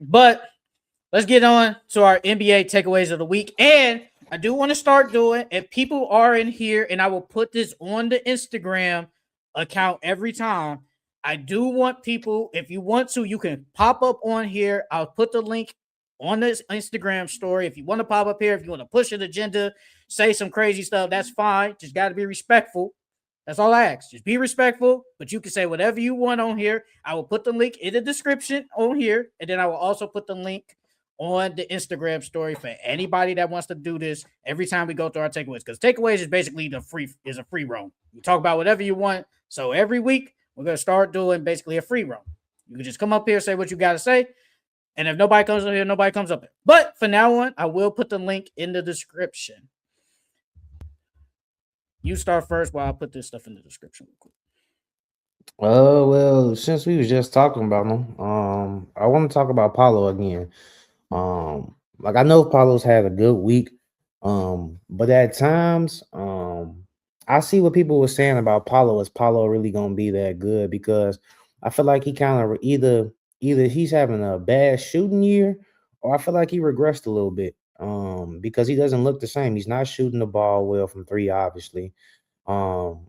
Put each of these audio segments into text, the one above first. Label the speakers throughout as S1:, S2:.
S1: But let's get on to our NBA takeaways of the week. And I do want to start doing, if people are in here, and I will put this on the Instagram account every time. I do want people, if you want to, you can pop up on here. I'll put the link on this Instagram story. If you want to pop up here, if you want to push an agenda, say some crazy stuff, that's fine. Just got to be respectful. That's all I ask. Just be respectful, but you can say whatever you want on here. I will put the link in the description on here, and then I will also put the link on the Instagram story for anybody that wants to do this every time we go through our takeaways. Because takeaways is basically a free roam. You talk about whatever you want. So every week we're gonna start doing basically a free roam. You can just come up here, say what you gotta say, and if nobody comes up here, nobody comes up here. But for now on, I will put the link in the description. You start first while I put this stuff in the description real quick.
S2: Well, since we was just talking about them, I want to talk about Paulo again. Like I know Paulo's had a good week, but at times, I see what people were saying about Paulo. Is Paulo really gonna be that good? Because I feel like he kind of either he's having a bad shooting year, or I feel like he regressed a little bit. Because he doesn't look the same. He's not shooting the ball well from three, obviously. Um,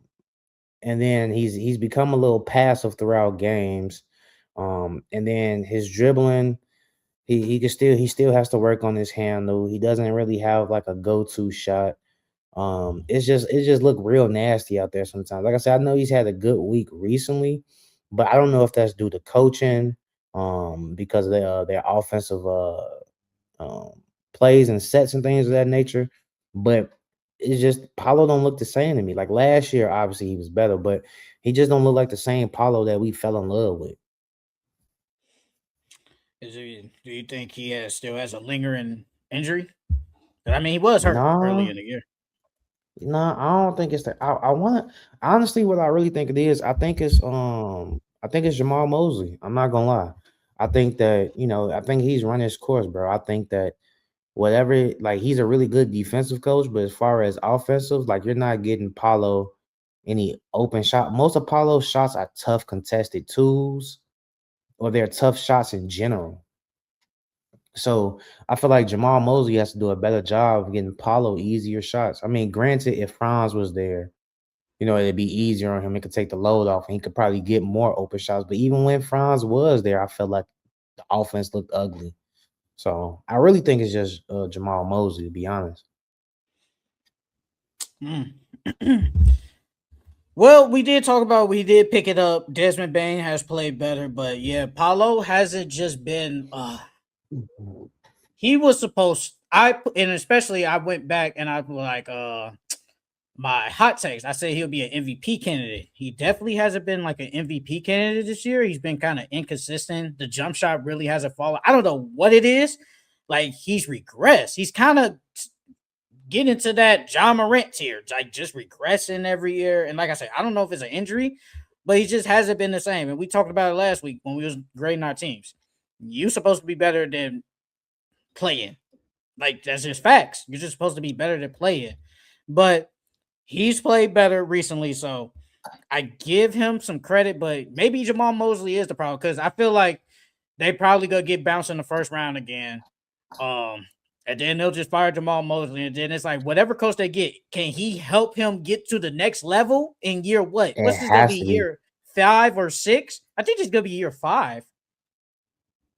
S2: and then he's become a little passive throughout games. And then his dribbling, he still has to work on his handle. He doesn't really have like a go-to shot. It just look real nasty out there sometimes. Like I said, I know he's had a good week recently, but I don't know if that's due to coaching, because of their offensive um plays and sets and things of that nature. But it's just Paulo don't look the same to me. Like last year, obviously he was better, but he just don't look like the same Paulo that we fell in love with.
S1: Do you think he still has a lingering injury? I mean, he was hurt early
S2: Nah,
S1: in the year.
S2: nah, I don't think it's that. I want honestly, what I really think it is, I think it's Jamal Mosley. I'm not gonna lie. I think that I think he's run his course, bro. I think that whatever, like he's a really good defensive coach, but as far as offensive, like you're not getting Paulo any open shot. Most of Paulo's shots are tough contested twos, or they're tough shots in general. So I feel like Jamal Mosley has to do a better job of getting Paulo easier shots. I mean, granted, if Franz was there, it'd be easier on him. It could take the load off, and he could probably get more open shots. But even when Franz was there, I felt like the offense looked ugly. So I really think it's just Jamal Mosley, to be honest.
S1: Mm. Well, we did pick it up. Desmond Bain has played better, but yeah, Paulo hasn't just been. He was supposed. And especially I went back and I was like, my hot takes. I said he'll be an MVP candidate. He definitely hasn't been like an MVP candidate this year. He's been kind of inconsistent. The jump shot really hasn't fallen. I don't know what it is. Like he's regressed. He's kind of getting to that John Morant tier, like just regressing every year. And like I said, I don't know if it's an injury, but he just hasn't been the same. And we talked about it last week when we was grading our teams. You supposed to be better than playing. Like that's just facts. You're just supposed to be better than playing. But he's played better recently, so I give him some credit, but maybe Jamal Mosley is the problem because I feel like they probably gonna get bounced in the first round again. And then they'll just fire Jamal Mosley, and then it's like whatever coach they get, can he help him get to the next level in year what?
S2: It
S1: What's this gonna be
S2: has to be.
S1: year 5 or 6? I think it's gonna be year 5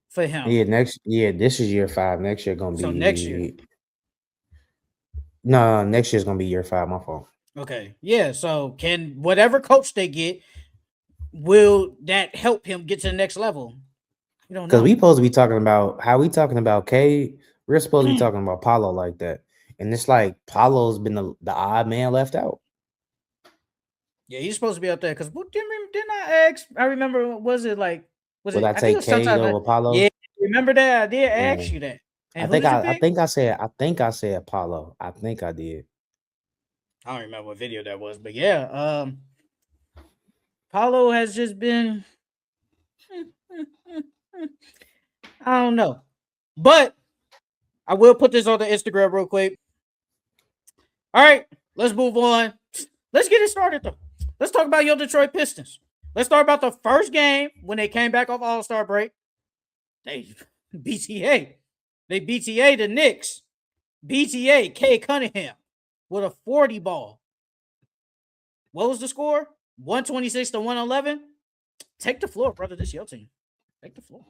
S1: for him.
S2: Yeah, this is year five. Next year gonna
S1: So next year,
S2: be no, next year's gonna be year five. My fault.
S1: okay, yeah. So can whatever coach they get, will that help him get to the next level? You don't
S2: Because we
S1: know.
S2: supposed to be talking about how we talking about K. We're supposed to be talking about Paulo like that, and it's like Paulo's been the odd man left out.
S1: Yeah, he's supposed to be up there because didn't I ask? I remember. Was it like? Was
S2: Would
S1: it?
S2: I
S1: I think it
S2: take
S1: was
S2: Cade
S1: sometime.
S2: over
S1: Yeah,
S2: Paulo?
S1: remember that? I did ask
S2: And
S1: you that. And who did you pick?
S2: I think I said Paulo. I think I did.
S1: I don't remember what video that was, but yeah, Paulo has just been. I don't know, but I will put this on the Instagram real quick. All right, let's move on. Let's get it started though. Let's talk about your Detroit Pistons. Let's start about the first game when they came back off All Star break. They BTA. They BTA the Knicks. BTA K Cunningham with a 40 ball. What was the score? 126 to 111. Take the floor, brother. This your team. Take the floor.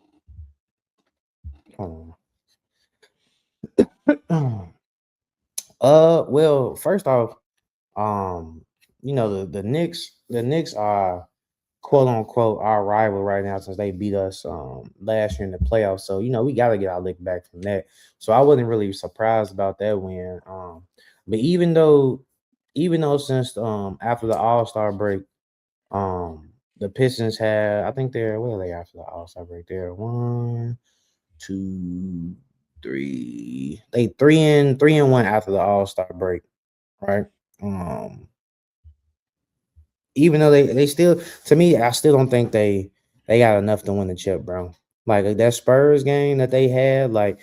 S2: Well, first off, you know, the Knicks are quote unquote our rival right now since they beat us last year in the playoffs. So, you know, we gotta get our lick back from that. So I wasn't really surprised about that win. But even though since after the All-Star break, the Pistons had, I think they're, where are they after the All-Star break? They're 1, 2, 3. They 3-1 after the All-Star break, right? Even though they still, to me, I still don't think they got enough to win the chip, bro. Like that Spurs game that they had, like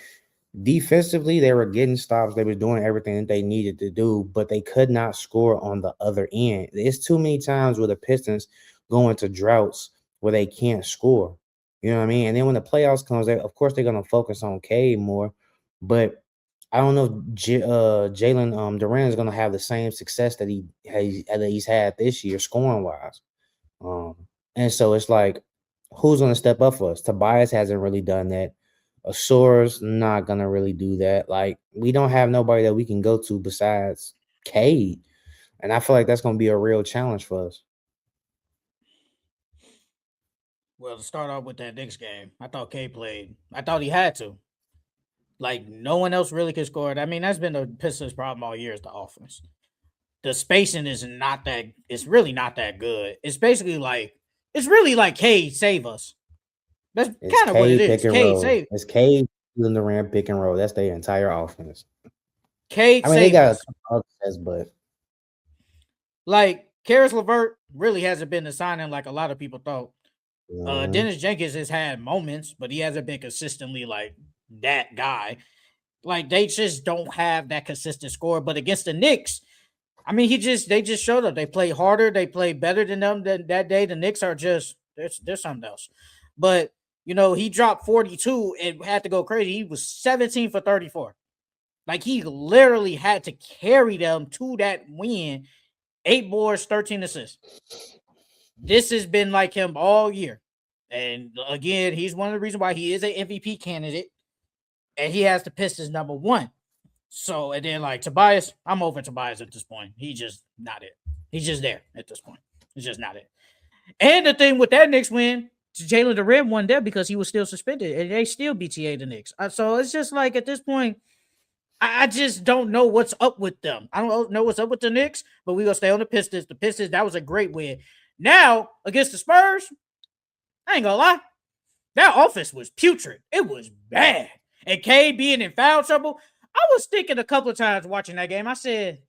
S2: defensively, they were getting stops. They were doing everything that they needed to do, but they could not score on the other end. It's too many times where the Pistons go into droughts where they can't score. You know what I mean? And then when the playoffs comes, of course they're gonna focus on Cade more, but I don't know if Jalen Durant is gonna have the same success that he's had this year scoring wise. Um, and so it's like, who's gonna step up for us? Tobias hasn't really done that. Asora's not gonna really do that. Like, we don't have nobody that we can go to besides Cade. And I feel like that's gonna be a real challenge for us.
S1: Well, to start off with that Knicks game, I thought K played. I thought he had to. Like, no one else really could score it. I mean, that's been the Pistons' problem all year is the offense. The spacing is not that. It's really not that good. It's really like K save us. That's
S2: It's
S1: kind of what it
S2: Cade
S1: is.
S2: pick and
S1: K
S2: roll.
S1: save.
S2: It's Cade and Durant pick and roll. That's their entire offense.
S1: K
S2: I mean, they
S1: save
S2: got a
S1: us.
S2: couple others, but
S1: Like Karis LeVert really hasn't been the signing like a lot of people thought.
S2: mhm.
S1: Dennis Jenkins has had moments, but he hasn't been consistently like that guy. Like they just don't have that consistent score. But against the Knicks, I mean, they just showed up. They play harder. They play better than them that day. The Knicks are just there's something else. But he dropped 42 and had to go crazy. He was 17 for 34. Like he literally had to carry them to that win. 8 boards, 13 assists. This has been like him all year. And again, he's one of the reasons why he is an MVP candidate. And he has the Pistons number one. So, and then like Tobias, I'm over Tobias at this point. He's just not it. He's just there at this point. He's just not it. And the thing with that Knicks win, Jalen Durant won there because he was still suspended, and they still BTA the Knicks. So it's just like at this point, I just don't know what's up with them. I don't know what's up with the Knicks, but we're gonna stay on the Pistons. The Pistons, that was a great win. Now against the Spurs, I ain't gonna lie, that offense was putrid. It was bad. And K being in foul trouble, I was thinking a couple of times watching that game. I said,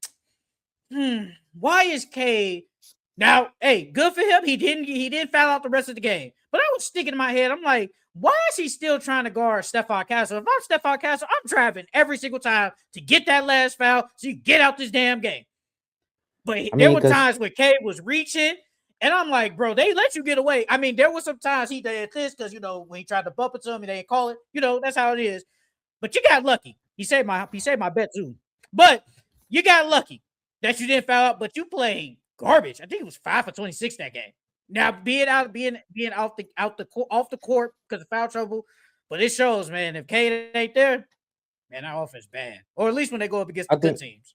S1: why is K now? Hey, good for him. He didn't foul out the rest of the game. But I was thinking in my head, I'm like, why is he still trying to guard Stephon Castle? If I'm Stephon Castle, I'm driving every single time to get that last foul so you get out this damn game. But
S2: I
S1: there
S2: mean,
S1: were
S2: because
S1: times when K was reaching, and I'm like, bro, they let you get away. I mean, there were some times he did this because when he tried to bump it to him and they didn't call it, that's how it is. But you got lucky. He saved my bet too. But you got lucky that you didn't foul out, but you played garbage. I think it was 5 for 26 that game. Now being off the court because of foul trouble, but it shows, man. If Kate ain't there, man, our offense bad. Or at least when they go up against
S2: I
S1: the good
S2: think
S1: teams,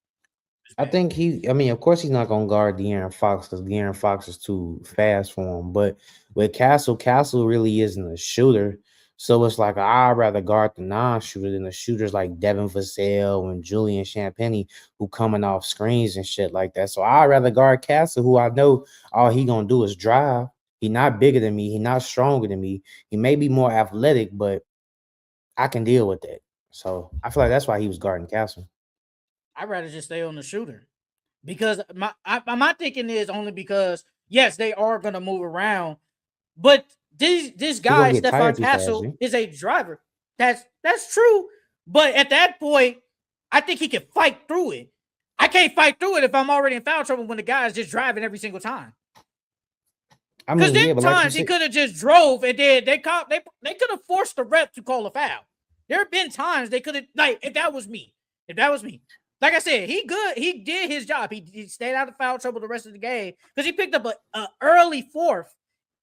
S1: it's
S2: I
S1: bad.
S2: think I mean, of course, he's not gonna guard De'Aaron Fox because De'Aaron Fox is too fast for him. But with Castle really isn't a shooter. So it's like I'd rather guard the non-shooter than the shooters like Devin Vassell and Julian Champagny who coming off screens and shit like that. So I'd rather guard Castle, who I know all he gonna do is drive. He not bigger than me. He not stronger than me. He may be more athletic, but I can deal with that. So I feel like that's why he was guarding Castle.
S1: I'd rather just stay on the shooter because my thinking is only because yes, they are gonna move around, but this
S2: He gonna
S1: guy
S2: get tired
S1: Stephon
S2: too fast,
S1: Castle
S2: G.
S1: is a driver. That's true, but at that point, I think he can fight through it. I can't fight through it if I'm already in foul trouble when the guy is just driving every single time.
S2: I
S1: Because
S2: mean,
S1: there
S2: yeah,
S1: are
S2: but like you
S1: times he
S2: said,
S1: could have just drove and then they could have forced the ref to call a foul. There have been times they could have, like, if that was me, like I said, he did his job. He stayed out of foul trouble the rest of the game because he picked up a early fourth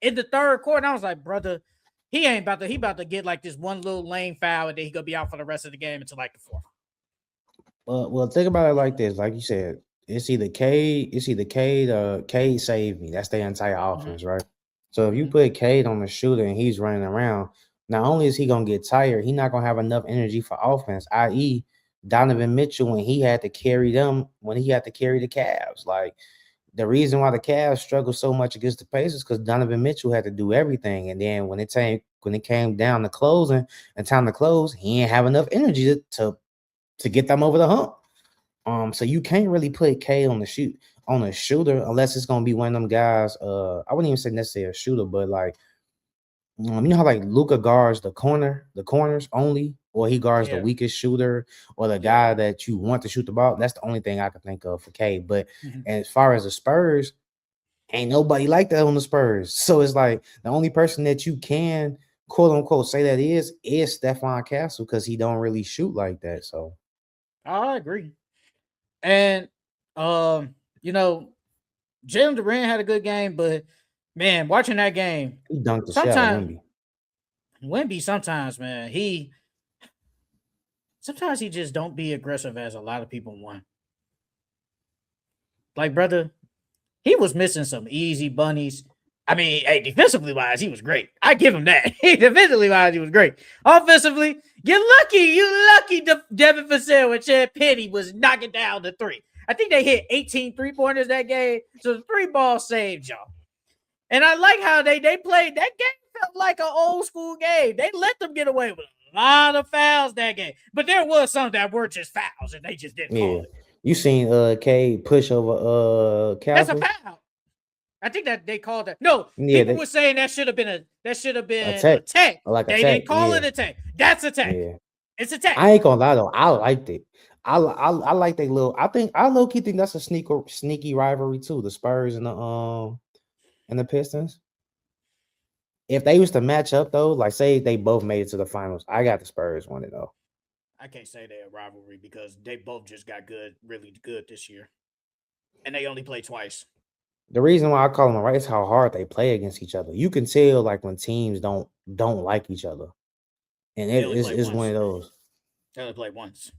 S1: in the third quarter. And I was like, brother, he about to get like this one little lame foul and then he gonna be out for the rest of the game until like the fourth.
S2: well, think about it like this. Like you said, it's either Cade or Cade saved me. That's the entire offense, right? So if you put Cade on the shooter and he's running around, not only is he gonna get tired, he's not gonna have enough energy for offense, i.e. Donovan Mitchell when he had to carry the Cavs. Like the reason why the Cavs struggled so much against the Pacers because Donovan Mitchell had to do everything. And then when it came down to closing and time to close, he didn't have enough energy to get them over the hump. So you can't really put K on a shooter unless it's gonna be one of them guys. I wouldn't even say necessarily a shooter, but like you know how like Luca guards the corners only, or he guards the weakest shooter, or the guy that you want to shoot the ball. That's the only thing I can think of for K. But as far as the Spurs, ain't nobody like that on the Spurs. So it's like the only person that you can quote unquote say that is Stephon Castle because he don't really shoot like that. So
S1: I agree. And you know, Jalen Durant had a good game, but man, watching that game,
S2: he dunked the shit out of
S1: sometimes Wemby, sometimes, man, sometimes he just don't be aggressive as a lot of people want. Like, brother, he was missing some easy bunnies. I mean, hey, defensively wise, he was great. I give him that. Defensively wise, he was great. Offensively, you lucky Devin Vassell and Chad Penny was knocking down the three. I think they hit 18 3-pointers that game. So the three ball saved y'all. And I like how they played that game felt like an old school game. They let them get away with a lot of fouls that game. But there was some that were just fouls and they just didn't call it.
S2: You seen K push over Castle?
S1: That's a foul. I think that they called that. No, people were saying that should have been a tech.
S2: Like
S1: they didn't call it a tech. That's a tech.
S2: Yeah.
S1: It's a tech.
S2: I ain't gonna lie though, I liked it. I like they little. I low key think that's a sneaky rivalry too. The Spurs and the Pistons. If they used to match up though, like say they both made it to the finals, I got the Spurs winning though.
S1: I can't say they're a rivalry because they both just got good, really good this year, and they only played twice.
S2: The reason why I call them right is how hard they play against each other. You can tell like when teams don't like each other, and it's one of those.
S1: They only played once.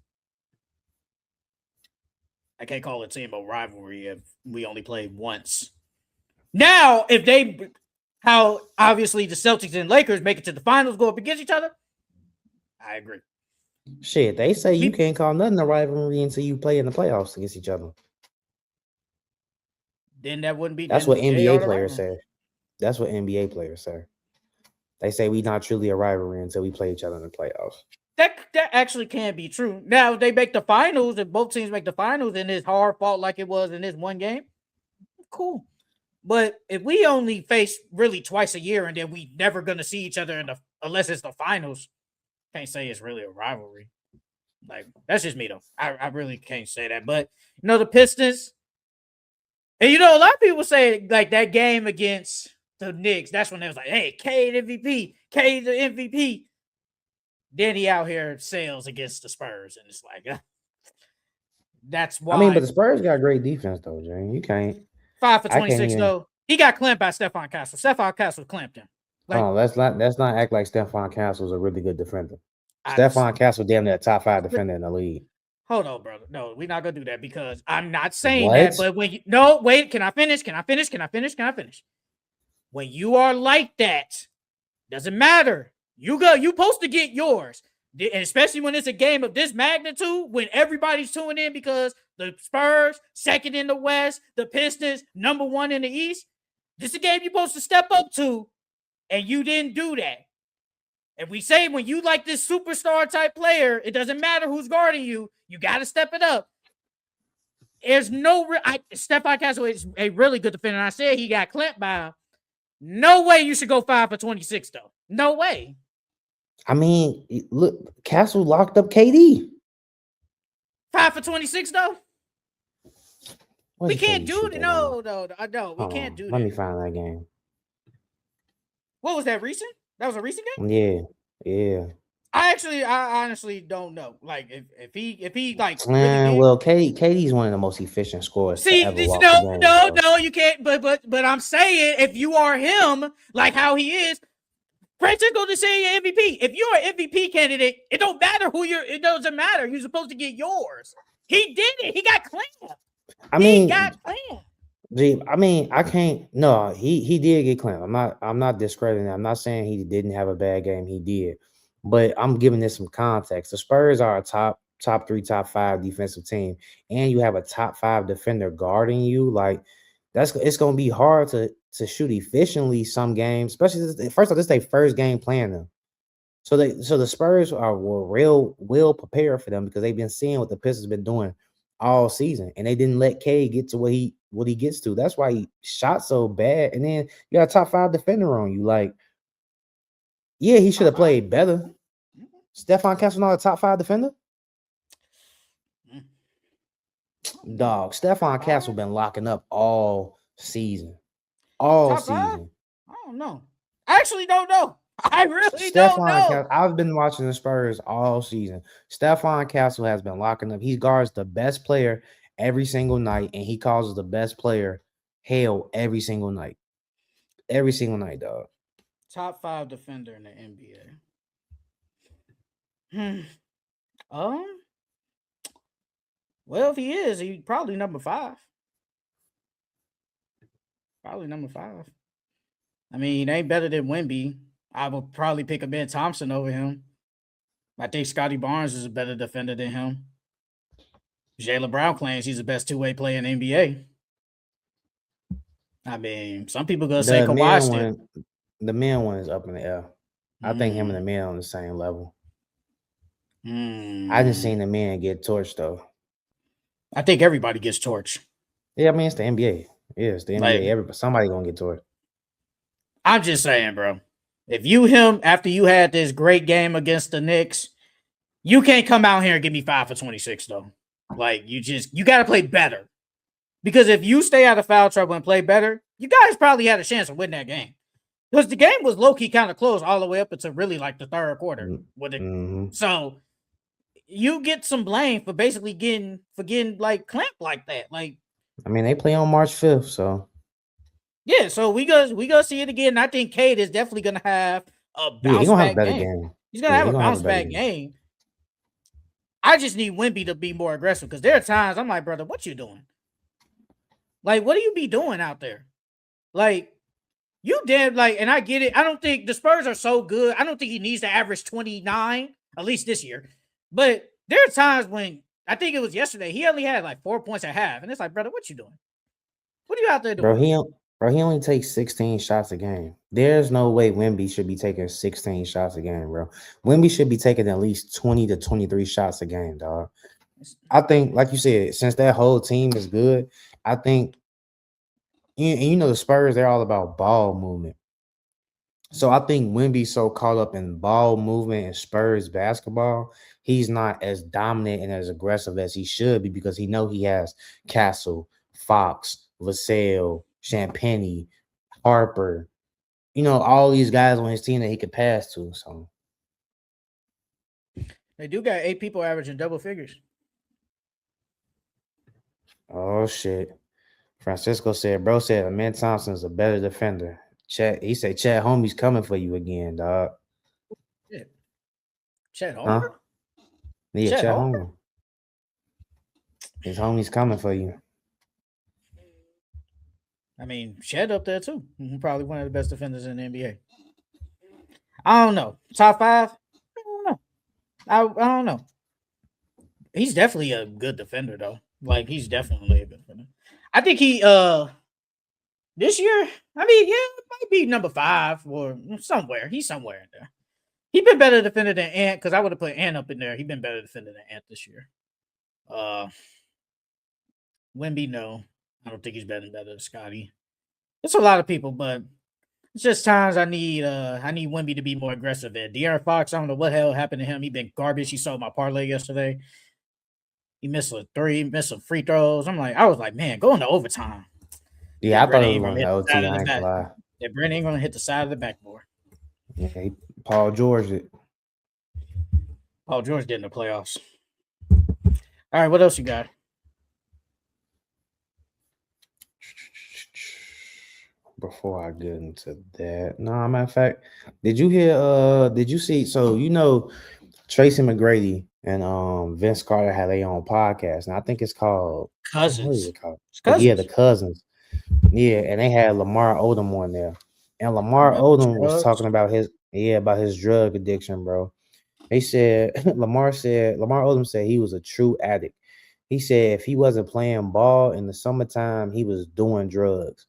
S1: I can't call a team a rivalry if we only played once. Now, how obviously the Celtics and Lakers make it to the finals, go up against each other, I agree.
S2: Shit, they say you can't call nothing a rivalry until you play in the playoffs against each other.
S1: Then that wouldn't be.
S2: That's what NBA players say. That's what NBA players say. They say we not truly a rivalry until we play each other in the playoffs.
S1: That actually can be true. Now, if they make the finals, if both teams make the finals and it's hard fought like it was in this one game, cool. But if we only face really twice a year and then we never gonna see each other unless it's the finals, can't say it's really a rivalry. Like, that's just me though. I really can't say that. But the Pistons, and a lot of people say like that game against the Knicks, that's when they was like, hey, K the MVP, K the MVP. Then he out here sails against the Spurs, and it's like that's why.
S2: I mean, but the Spurs got great defense though, Jane. You can't
S1: 5 for 26 though. He got clamped by Stephon Castle. Stephon Castle clamped him.
S2: Like, let's not act like Stephon Castle's a really good defender. Stephon Castle damn near top 5 defender in the league.
S1: Hold on, brother. No, we're not gonna do that because I'm not saying that. But wait, can I finish? When you are like that, doesn't matter. You supposed to get yours. And especially when it's a game of this magnitude, when everybody's tuning in because the Spurs, second in the West, the Pistons, number 1 in the East. This is a game you're supposed to step up to, and you didn't do that. And we say when you like this superstar type player, it doesn't matter who's guarding you. You got to step it up. There's no Stephon Castle is a really good defender. I said he got clamped by him. No way you should go 5 for 26 though. No way.
S2: I mean, look, Castle locked up KD.
S1: 5 for 26 though. We can't do it. No. We can't do that.
S2: Let me find that game.
S1: What was that recent? That was a recent game?
S2: Yeah, yeah.
S1: I honestly don't know. Like if he like really did.
S2: Well, KD's one of the most efficient scorers to
S1: See,
S2: ever
S1: this,
S2: walk the game, bro.
S1: you can't. But I'm saying if you are him, like how he is, Francisco to say you're MVP. If you're an MVP candidate, it don't matter who you're. It doesn't matter. You're supposed to get yours. He did it. He got clamped.
S2: I mean, I can't. No, he did get clamped. I'm not discrediting it. I'm not saying he didn't have a bad game. He did, but I'm giving this some context. The Spurs are a top 3, top 5 defensive team, and you have a top 5 defender guarding you. Like it's gonna be hard to shoot efficiently some games, especially first of all, this is their first game playing them. So the Spurs were well prepared for them because they've been seeing what the Pistons been doing all season, and they didn't let K get to what he gets to. That's why he shot so bad. And then you got a top 5 defender on you. Like, yeah, he should have played better. Stephon Castle not a top 5 defender. Dog, Stephon Castle been locking up all season. All
S1: top
S2: season.
S1: 5? I don't know. I actually don't know. I really don't know.
S2: I've been watching the Spurs all season. Stephon Castle has been locking up. He guards the best player every single night, and he causes the best player hell every single night. Every single night, dog.
S1: Top 5 defender in the NBA. Well, if he is, he's probably number 5. Probably number 5. I mean, he ain't better than Wemby. I would probably pick a Ben Thompson over him. I think Scotty Barnes is a better defender than him. Jaylen Brown claims he's the best two-way player in the NBA. I mean, some people gonna say Kawhi still.
S2: The man one is up in the air. I think him and the man on the same level. I just seen the man get torched though.
S1: I think everybody gets torched.
S2: Yeah, I mean it's the NBA. Yeah, it's the NBA. Somebody gonna get torched.
S1: I'm just saying, bro. If him after you had this great game against the Knicks, you can't come out here and give me 5 for 26 though. Like you got to play better. Because if you stay out of foul trouble and play better, you guys probably had a chance to win that game. Because the game was low-key kind of close all the way up until really like the third quarter. So you get some blame for basically getting like clamped like that. Like,
S2: I mean, they play on March 5th, so
S1: yeah, so we gonna see it again. I think Cade is definitely gonna have a bounce back game. He's gonna have a bounce back game. I just need Wemby to be more aggressive because there are times I'm like, brother, what you doing? Like, what do you be doing out there? Like, you did and I get it. I don't think the Spurs are so good. I don't think he needs to average 29, at least this year. But there are times when I think it was yesterday, he only had like 4 points at half. And it's like, brother, what you doing? What are you out there doing?
S2: Bro, he only takes 16 shots a game. There's no way Wemby should be taking 16 shots a game, bro. Wemby should be taking at least 20 to 23 shots a game, dog. I think, like you said, since that whole team is good, I think, you know, the Spurs, they're all about ball movement. So I think Wemby's so caught up in ball movement and Spurs basketball, he's not as dominant and as aggressive as he should be because he know he has Castle, Fox, Vassell, Champagny, Harper, you know, all these guys on his team that he could pass to. So
S1: they do got 8 people averaging double figures.
S2: Oh shit. Francisco said, bro said Amen Thompson's a better defender. He said Chad Homie's coming for you again, dog.
S1: Yeah. Chad Homer?
S2: Huh? Yeah, Chad Homer. His homie's coming for you.
S1: I mean, Shed up there too. Probably one of the best defenders in the NBA. I don't know. Top 5? I don't know. I don't know. He's definitely a good defender though. Like he's definitely a good defender. I think he this year, I mean, yeah, it might be number 5 or somewhere. He's somewhere in there. He's been better defender than Ant because I would have put Ant up in there. He's been better defender than Ant this year. Wemby, no. I don't think he's better than Scotty. It's a lot of people, but it's just times I need Wemby to be more aggressive there. De'Aaron Fox, I don't know what the hell happened to him. He been garbage. He sold my parlay yesterday. He missed a 3, missed some free throws. I was like, man, going to overtime.
S2: Yeah, I thought it was going to OT. I ain't gonna lie.
S1: That Brent ain't gonna hit the side of the backboard.
S2: Yeah, Paul George.
S1: Paul George getting the playoffs. All right, what else you got?
S2: Before I get into that, no, matter of fact, did you see, so Tracy McGrady and Vince Carter had their own podcast, and I think it's called, what is
S1: Cousins.
S2: it called?
S1: It's
S2: Yeah, the
S1: Cousins.
S2: Cousins. Yeah, and they had Lamar Odom on there. And Lamar
S1: Yep.
S2: Odom was
S1: Drugs.
S2: talking about his drug addiction, bro. He said Lamar Odom said he was a true addict. He said if he wasn't playing ball in the summertime, he was doing drugs.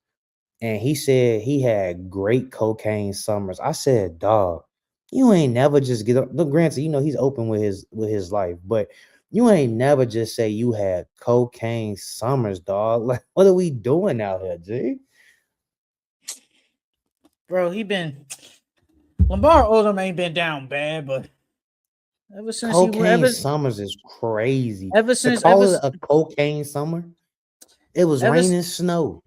S2: And he said he had great cocaine summers. I said, dog, you ain't never just get up. Look, granted, he's open with his life, but you ain't never just say you had cocaine summers, dog. Like, what are we doing out here, G?
S1: Bro, Lamar Odom ain't been down bad, but ever since he
S2: Cocaine summers is crazy.
S1: ever
S2: To
S1: since
S2: call it a cocaine summer, it was
S1: ever
S2: raining snow.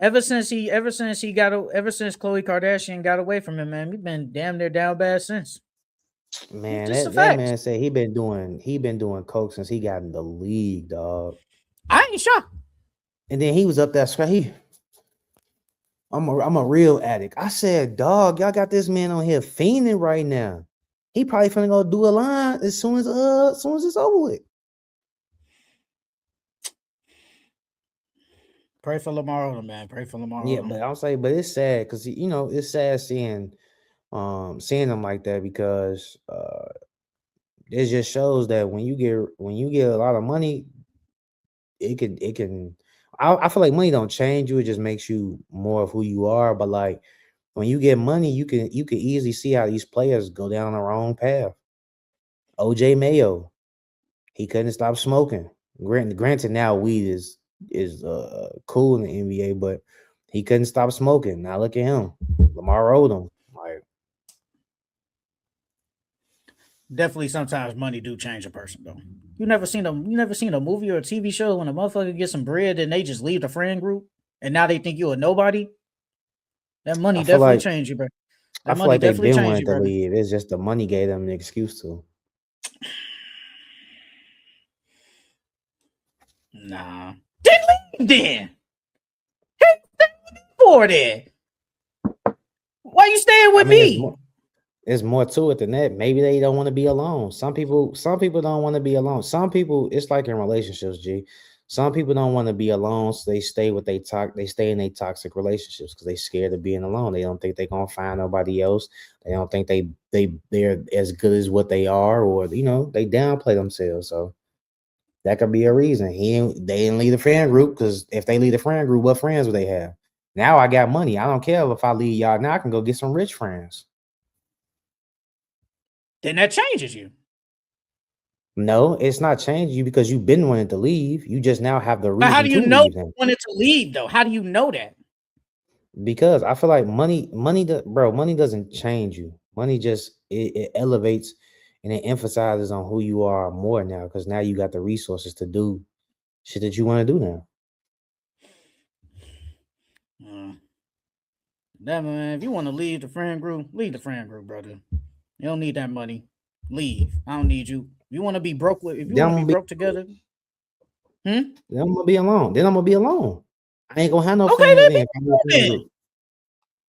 S1: ever since Khloe Kardashian got away from him, man, we've been damn near down bad since.
S2: Man,
S1: Just a
S2: that
S1: fact.
S2: man said he been doing coke since he got in the league, dog.
S1: I ain't shocked.
S2: And then he was up there I'm a real addict. I said, dog, y'all got this man on here fiending right now. He probably finna go do a line as soon as it's over with.
S1: Pray for Lamar Odom, man. Pray for Lamar
S2: Yeah,
S1: Odom.
S2: but I'll say, but it's sad because it's sad seeing them like that, because it just shows that when you get a lot of money, it can I feel like money don't change you, it just makes you more of who you are. But like, when you get money, you can easily see how these players go down the wrong path. OJ Mayo, he couldn't stop smoking. Granted, now weed is cool in the NBA, but he couldn't stop smoking. Now look at him, Lamar Odom. Like,
S1: Definitely, sometimes money do change a person, though. You never seen a movie or a TV show when a motherfucker gets some bread and they just leave the friend group and now they think you a nobody. That
S2: I
S1: money
S2: feel
S1: definitely
S2: like
S1: change you, bro.
S2: I
S1: That
S2: feel
S1: money
S2: like they
S1: definitely
S2: been
S1: change
S2: wanting
S1: you,
S2: to
S1: brother.
S2: leave. It's just the money gave them an excuse to.
S1: Nah. Then leave then. Hey, for then. Why you staying
S2: I
S1: with
S2: mean, it's
S1: me?
S2: more. There's more to it than that. Maybe they don't want to be alone. Some people don't want to be alone. Some people, it's like in relationships, G. Some people don't want to be alone, so they stay in their toxic relationships because they scared of being alone. They don't think they're gonna find nobody else. They don't think they're as good as what they are, or they downplay themselves. So that could be a reason. They didn't leave the friend group, because if they leave the friend group, what friends would they have? Now I got money. I don't care if I leave y'all. Now I can go get some rich friends.
S1: Then that changes you.
S2: No, it's not changing you, because you've been wanting to leave. You just now have the
S1: But how
S2: reason
S1: do you
S2: to
S1: know
S2: leave
S1: you
S2: them.
S1: wanted to leave though? How do you know that?
S2: Because I feel like money doesn't change you. Money just it elevates and it emphasizes on who you are more now, because now you got the resources to do shit that you want to do now.
S1: That man, if you want to leave the friend group, brother. You don't need that money. Leave. I don't need you. If you want to be broke with, if you
S2: Then
S1: want
S2: I'm
S1: to be
S2: gonna be
S1: broke together, hmm?
S2: then I'm gonna be alone. Then I'm gonna be alone. I ain't gonna have no
S1: Okay,
S2: friends
S1: let me
S2: then. I'm in a friend
S1: then.
S2: group.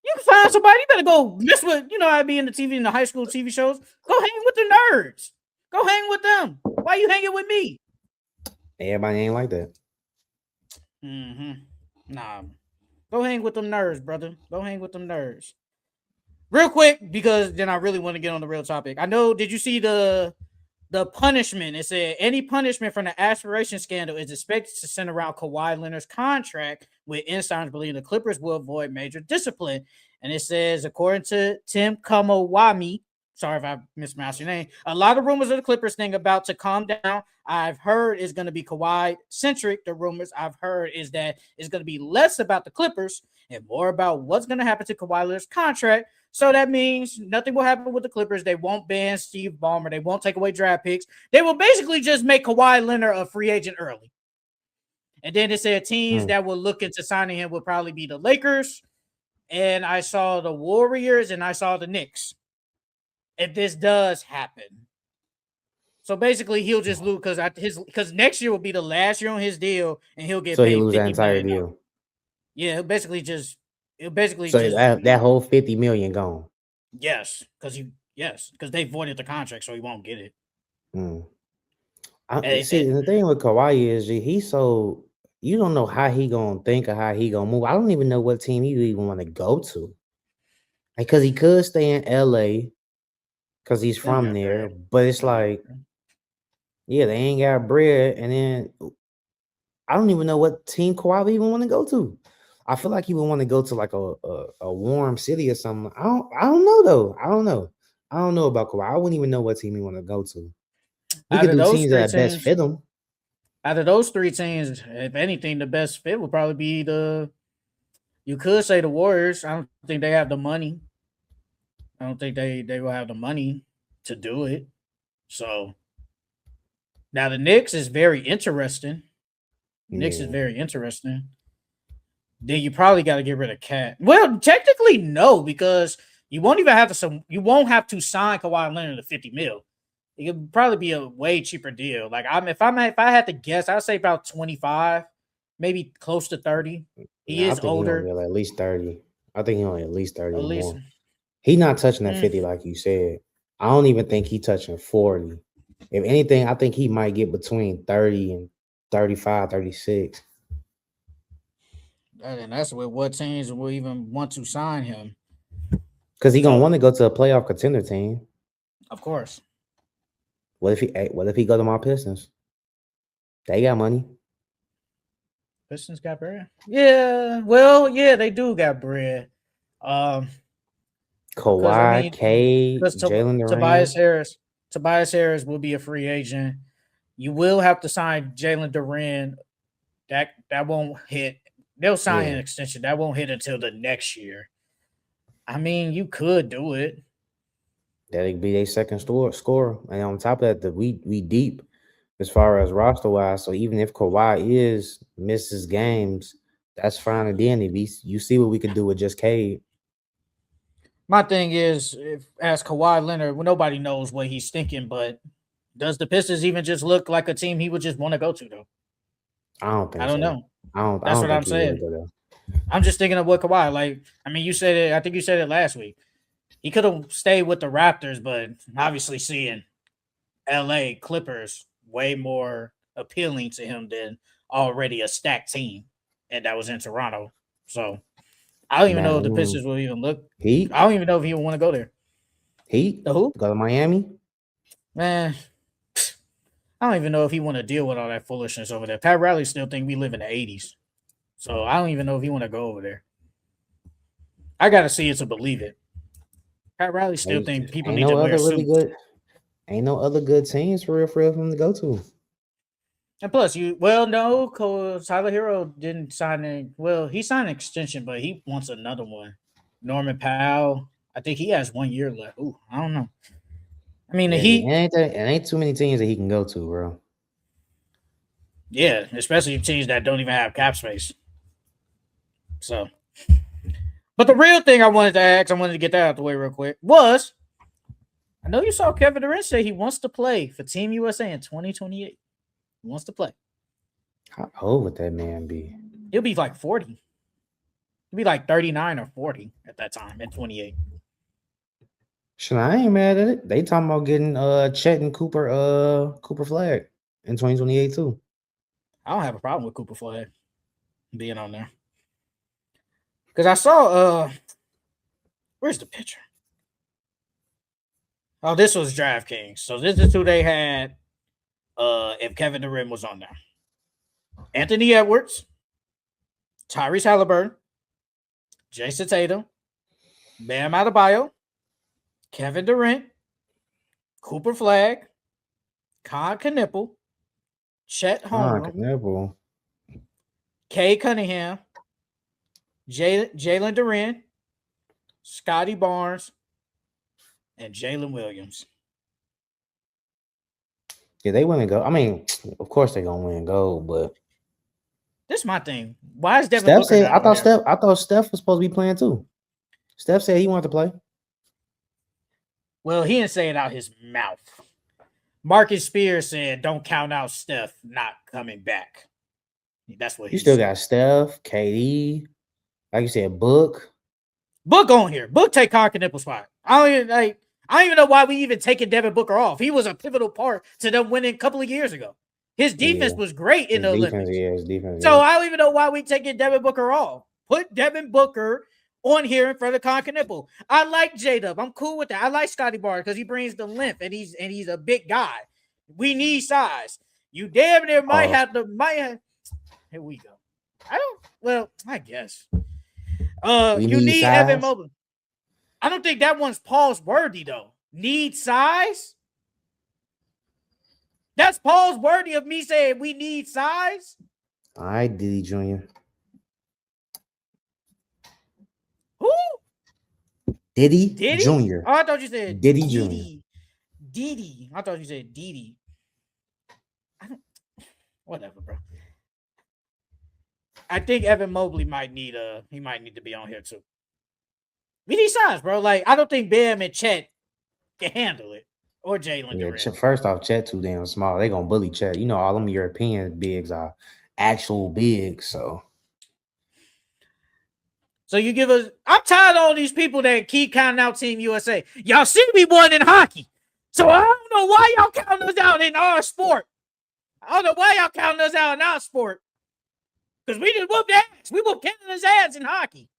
S1: You can find somebody. You better go mess with, I be in the TV, in the high school TV shows. Go hang with the nerds. Go hang with them. Why you hanging with me?
S2: Everybody ain't like that.
S1: Nah. Go hang with them nerds, brother. Go hang with them nerds. Real quick, because then I really want to get on the real topic. I know, did you see the punishment? It said any punishment from the aspiration scandal is expected to center around Kawhi Leonard's contract, with insiders believing the Clippers will avoid major discipline. And it says, according to Tim Kamawami, sorry if I mispronounced your name, a lot of rumors of the Clippers thing about to calm down. I've heard is going to be Kawhi centric. The rumors I've heard is that it's going to be less about the Clippers and more about what's going to happen to Kawhi Leonard's contract. So that means nothing will happen with the Clippers. They won't ban Steve Ballmer. They won't take away draft picks. They will basically just make Kawhi Leonard a free agent early. And then it said teams that will look into signing him will probably be the Lakers and I saw the Warriors, and I saw the Knicks. If this does happen, so basically he'll just lose because next year will be the last year on his deal, and he'll get
S2: So he
S1: paid
S2: lose that
S1: $50
S2: entire
S1: million.
S2: deal.
S1: Yeah, he'll basically
S2: So
S1: just
S2: that whole 50 million gone.
S1: yes, because they voided the contract, so he won't get it.
S2: Mm.
S1: And
S2: See, the thing with Kawhi is he's so you don't know how he gonna think or how he gonna move. I don't even know what team he even want to go to. Because he could stay in LA because he's
S1: they
S2: from
S1: got
S2: there,
S1: bread.
S2: but it's
S1: They got
S2: like,
S1: bread.
S2: yeah, they ain't got bread, and then I don't even know what team Kawhi would even want to go to. I feel like he would want to go to like a warm city or something. I don't know though. I don't know. I don't know about Kawhi. I wouldn't even know what team he want to go to. We
S1: Out
S2: could
S1: of
S2: do
S1: those
S2: teams
S1: three
S2: that best
S1: teams,
S2: fit him.
S1: if anything, the best fit would probably be you could say the Warriors. I don't think they have the money. I don't think they will have the money to do it. So now the Knicks is very interesting. Knicks is
S2: Yeah.
S1: very interesting. Then you probably got to get rid of Cat. Well, technically no, because you won't have to sign Kawhi Leonard to 50 mil. It could probably be a way cheaper deal. Like if I had to guess, I'd say about 25, maybe close to 30. He
S2: Nah, I
S1: is
S2: think he gonna
S1: older,
S2: get at least 30. I think he only at least 30
S1: at
S2: or
S1: least.
S2: more. He not touching that
S1: Mm,
S2: 50 like you said. I don't even think he touching 40. If anything, I think he might get between 30 and 35, 36.
S1: and that's what teams will even want to sign him.
S2: Because he gonna
S1: So,
S2: want to go to a playoff contender team.
S1: of course.
S2: What if he go to my Pistons? They got money.
S1: Pistons got bread. Yeah, well, yeah, they do got bread. Um, because I
S2: Kawhi,
S1: mean,
S2: Cade,
S1: because
S2: Jalen
S1: Tobias
S2: Durant.
S1: Harris, Tobias Harris will be a free agent. You will have to sign Jalen Durant. That won't hit. They'll sign an
S2: Yeah.
S1: extension. That won't hit until the next year. I mean, you could do it.
S2: That'd be their second scorer. And on top of that, we deep as far as roster wise. So even if Kawhi misses games, that's fine. And then you see what we could do with just Cade.
S1: My thing is, if as Kawhi Leonard, well, nobody knows what he's thinking, but does the Pistons even just look like a team he would just want to go to, though?
S2: I don't
S1: I
S2: think
S1: don't
S2: so.
S1: know.
S2: I
S1: That's
S2: don't
S1: what I'm
S2: think he would
S1: saying.
S2: go there.
S1: I'm just thinking of what Kawhi, like, I mean, you said it, I think you said it last week. He could have stayed with the Raptors, but obviously seeing LA Clippers way more appealing to him than already a stacked team. And that was in Toronto. So I don't even know if the Pistons will even look.
S2: Heat,
S1: I don't even know if he would want to go there.
S2: Heat,
S1: The who?
S2: go to Miami.
S1: Man, I don't even know if he want to deal with all that foolishness over there. Pat Riley still think we live in the 80s. So I don't even know if he want to go over there. I gotta see it to believe it. Pat Riley still think people
S2: Ain't
S1: need to
S2: no
S1: wear
S2: other really
S1: suits.
S2: good. Ain't no other good teams for real for him to go to.
S1: And plus, Tyler Hero didn't sign a well, he signed an extension, but he wants another one. Norman Powell, I think he has 1 year left. Ooh, I don't know. I mean, the Heat,
S2: It ain't too many teams that he can go to, bro.
S1: yeah, especially teams that don't even have cap space. So, but the real thing I wanted to ask, I wanted to get that out the way real quick, was I know you saw Kevin Durant say he wants to play for Team USA in 2028. He wants to play.
S2: How old would that man be?
S1: He'll be like 40. He'll be like 39 or 40 at that time in 28.
S2: Shit, I ain't mad at it. They talking about getting Chet and Cooper Flag in 2028 too.
S1: I don't have a problem with Cooper Flag being on there. Because I saw where's the picture? Oh, this was DraftKings. So this is who they had if Kevin Durant was on there. Anthony Edwards, Tyrese Halliburton, Jason Tatum, Bam Adebayo, Kevin Durant, Cooper Flag, Con Knipple, Chet Holmgren, Kay Cunningham, Jalen Durant, Scotty Barnes, and Jalen Williams.
S2: Yeah, they win and go. I mean, of course they're gonna win gold, but
S1: this is my thing. Why is Devin
S2: Steph
S1: Booker
S2: said
S1: not on there?
S2: I thought Steph was supposed to be playing too. Steph said he wanted to play.
S1: Well, he didn't say it out his mouth. Marcus Spears said, "Don't count out Steph not coming back." That's what
S2: You
S1: he
S2: still
S1: said.
S2: got Steph, KD, like you said, Book.
S1: Book on here. Book take Nipple spot. I don't even know why we even taking Devin Booker off. He was a pivotal part to them winning a couple of years ago. His defense was great in the Olympics.
S2: His defense.
S1: So I don't even know why we taking Devin Booker off. Put Devin Booker on here in front of Nipple. I like J-Dub. I'm cool with that. I like Scotty Barnes because he brings the length and he's a big guy. We need size. You damn near might have. Here we go. I guess. You need size? Evan Mobley. I don't think that one's pause worthy though. Need size? That's pause worthy of me saying we need size.
S2: All right, Diddy Jr.
S1: Who?
S2: Diddy Jr.
S1: Oh, I thought you said
S2: Diddy Jr.
S1: Diddy. I thought you said Diddy. Whatever, bro. I think Evan Mobley might need to be on here too. We need size, bro. Like, I don't think Bam and Chet can handle it. Or Jalen.
S2: Yeah, first off, Chet too damn small. They gonna bully Chet. You know, all them European bigs are actual bigs. So
S1: you give us. I'm tired of all these people that keep counting out Team USA. Y'all see we won in hockey, so I don't know why y'all counting us out in our sport. I don't know why y'all counting us out in our sport. Because we just whooped ass. We whooped Canada's ass in hockey.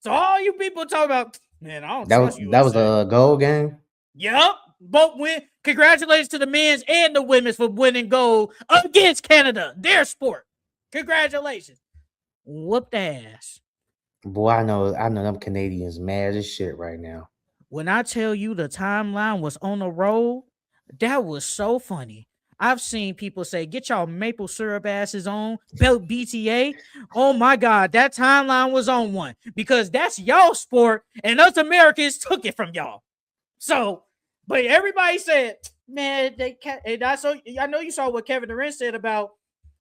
S1: So all you people talk about, man, I don't trust you.
S2: That was a gold game?
S1: Yup. Both win. Congratulations to the men's and the women's for winning gold against Canada. Their sport. Congratulations. Whooped ass.
S2: Boy, I know them Canadians mad as shit right now.
S1: When I tell you the timeline was on the roll, that was so funny. I've seen people say, get y'all maple syrup asses on, belt BTA. Oh my God, that timeline was on one because that's y'all sport and us Americans took it from y'all. So, but everybody said, man, I know you saw what Kevin Durant said about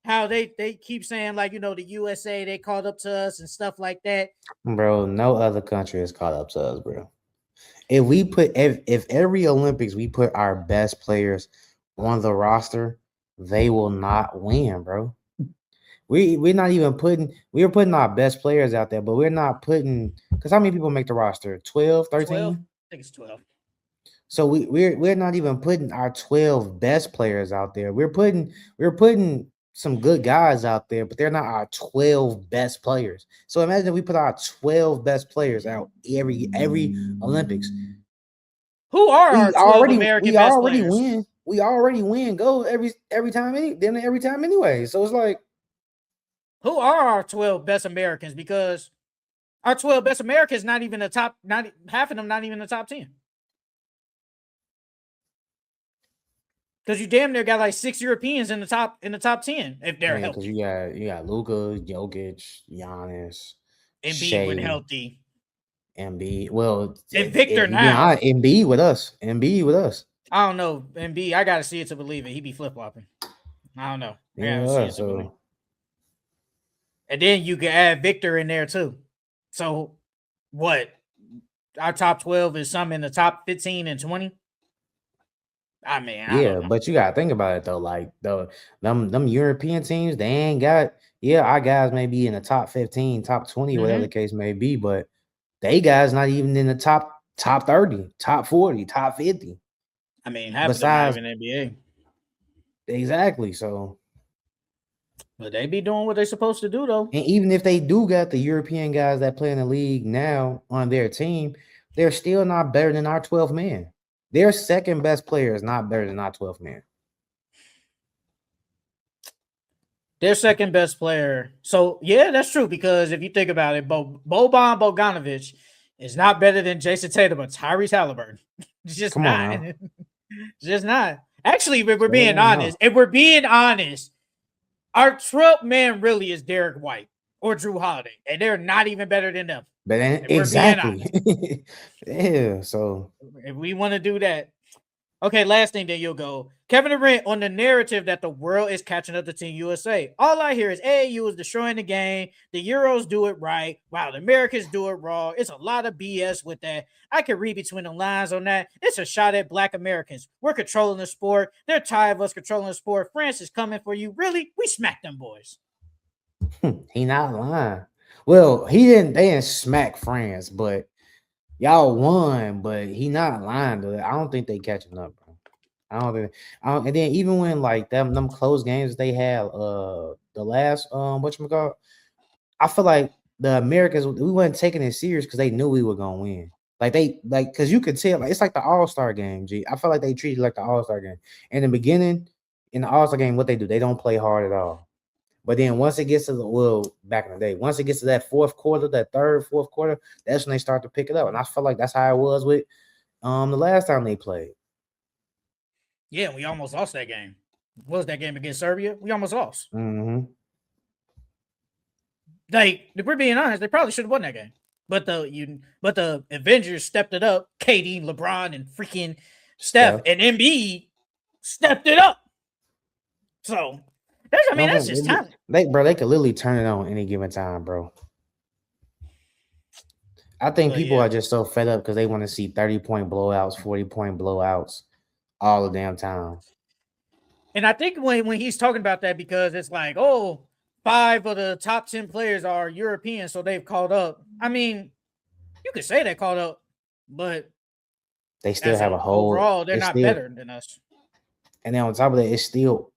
S1: how they keep saying, like, you know, the USA, they caught up to us and stuff like that.
S2: Bro, no other country has caught up to us, bro. If every Olympics we put our best players on the roster, they will not win, bro. We're not even we're putting our best players out there, but we're not putting, because how many people make the roster? 12, 13?
S1: 12? I think it's 12.
S2: So we're not even putting our 12 best players out there. We're putting some good guys out there, but they're not our 12 best players. So imagine if we put our 12 best players out every Olympics.
S1: Who are our 12 American best players?
S2: We already win gold every time anyway. So it's like,
S1: who are our 12 best Americans? Because our 12 best Americans not even the top, half of them not even the top 10. Because you damn near got like 6 Europeans in the top 10 if they're healthy.
S2: Because you got Luka, Jokic, Giannis,
S1: Embiid when healthy.
S2: Embiid, well,
S1: and Victor now.
S2: Embiid with us.
S1: I don't know. Embiid, I gotta see it to believe it. He be flip flopping. I don't know. And then you can add Victor in there too. So what? Our top 12 is some in the top 15 and 20. I mean,
S2: but you gotta think about it though. Like them European teams, they ain't got. Yeah, our guys may be in the top 15, top 20, whatever the case may be, but they guys not even in the top 30, top 40, top 50.
S1: I mean, half of them not even NBA.
S2: Exactly. So,
S1: but they be doing what they're supposed to do though.
S2: And even if they do got the European guys that play in the league now on their team, they're still not better than our 12 man. Their second best player is not better than our 12th man.
S1: Their second best player. So, yeah, that's true. Because if you think about it, Boban Bogdanovic is not better than Jason Tatum or Tyrese Halliburton. It's just not. Just not. Actually, if we're being honest, our 12th man really is Derek White or Drew Holiday. And they're not even better than them.
S2: But exactly. Yeah, so
S1: if we want to do that. Okay, last thing, then you'll go. Kevin Durant on the narrative that the world is catching up to Team USA. All I hear is AAU is destroying the game. The Euros do it right. Wow, the Americans do it wrong. It's a lot of BS with that. I can read between the lines on that. It's a shot at Black Americans. We're controlling the sport. They're tired of us controlling the sport. France is coming for you. Really? We smacked them boys.
S2: He not lying. Well, he didn't. They didn't smack France, but y'all won. But he not lying. Though. I don't think they catching up, bro. I don't think. And then even when like them close games they had, the last whatchamacallit, I feel like the Americans we weren't taking it serious because they knew we were gonna win. Because you could tell, like it's like the All-Star game. G, I feel like they treated it like the All-Star game. In the beginning, in the All-Star game, what they do, they don't play hard at all. But then once it gets to back in the day, once it gets to that fourth quarter, that third, fourth quarter, that's when they start to pick it up. And I feel like that's how it was with the last time they played.
S1: Yeah, we almost lost that game. What was that game against Serbia? We almost lost.
S2: Mm-hmm.
S1: Like, if we're being honest, they probably should have won that game. But the Avengers stepped it up. KD, LeBron, and freaking Steph and Embiid stepped it up. So that's just talent.
S2: They could literally turn it on any given time, bro. I think people are just so fed up because they want to see 30-point blowouts, 40-point blowouts all the damn time.
S1: And I think when he's talking about that, because it's like, 5 of the top 10 players are European, so they've called up. I mean, you could say they called up, but
S2: they still have a whole.
S1: Overall, they're not better than us.
S2: And then on top of that, it's still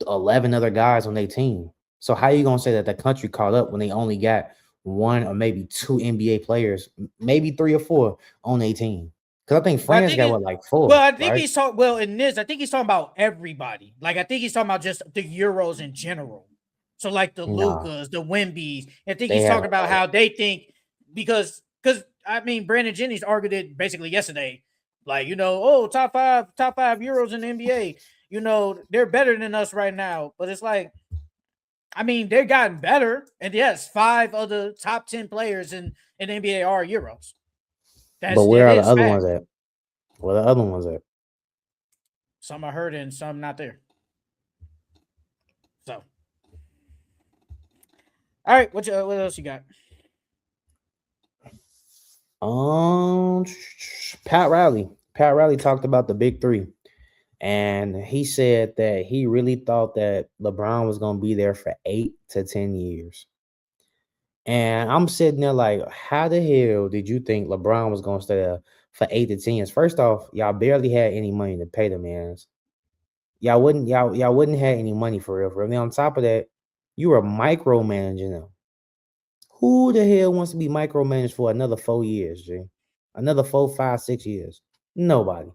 S2: 11 other guys on their team. So how are you gonna say that the country caught up when they only got 1 or maybe 2 NBA players, maybe 3 or 4 on their team? Because I think France got like 4.
S1: Well, I think he's talking. Well, in this, I think he's talking about everybody. Like, I think he's talking about just the Euros in general. So, like the Lucas, the Wembys. I think he's talking about how they think because I mean, Brandon Jennings argued it basically yesterday. Like, top five Euros in the NBA. They're better than us right now. But it's like, I mean, they've gotten better. And yes, 5 of the top 10 players in the NBA are Euros.
S2: But where are the other ones at? Where are the other ones at?
S1: Some are hurt and some not there. So, all right, what else you got?
S2: Pat Riley talked about the big 3, and he said that he really thought that LeBron was going to be there for 8 to 10 years. And I'm sitting there like, how the hell did you think LeBron was going to stay there for 8 to 10 years? First off, y'all barely had any money to pay the man. Y'all wouldn't have any money for real. And then on top of that, you were micromanaging them. Who the hell wants to be micromanaged for another 4 years, G? Another 4, 5, 6 years? Nobody.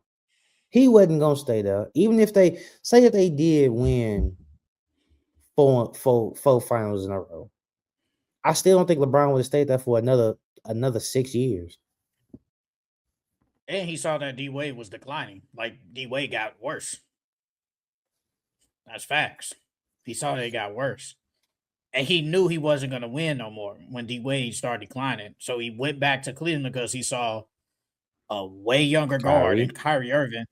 S2: He wasn't gonna stay there. Even if they say that they did win 4 finals in a row, I still don't think LeBron would have stayed there for another 6 years.
S1: And he saw that D Wade was declining. Like, D Wade got worse. That's facts. He saw that it got worse. And he knew he wasn't going to win no more when D Wade started declining. So he went back to Cleveland because he saw a way younger guard in Kyrie Irving.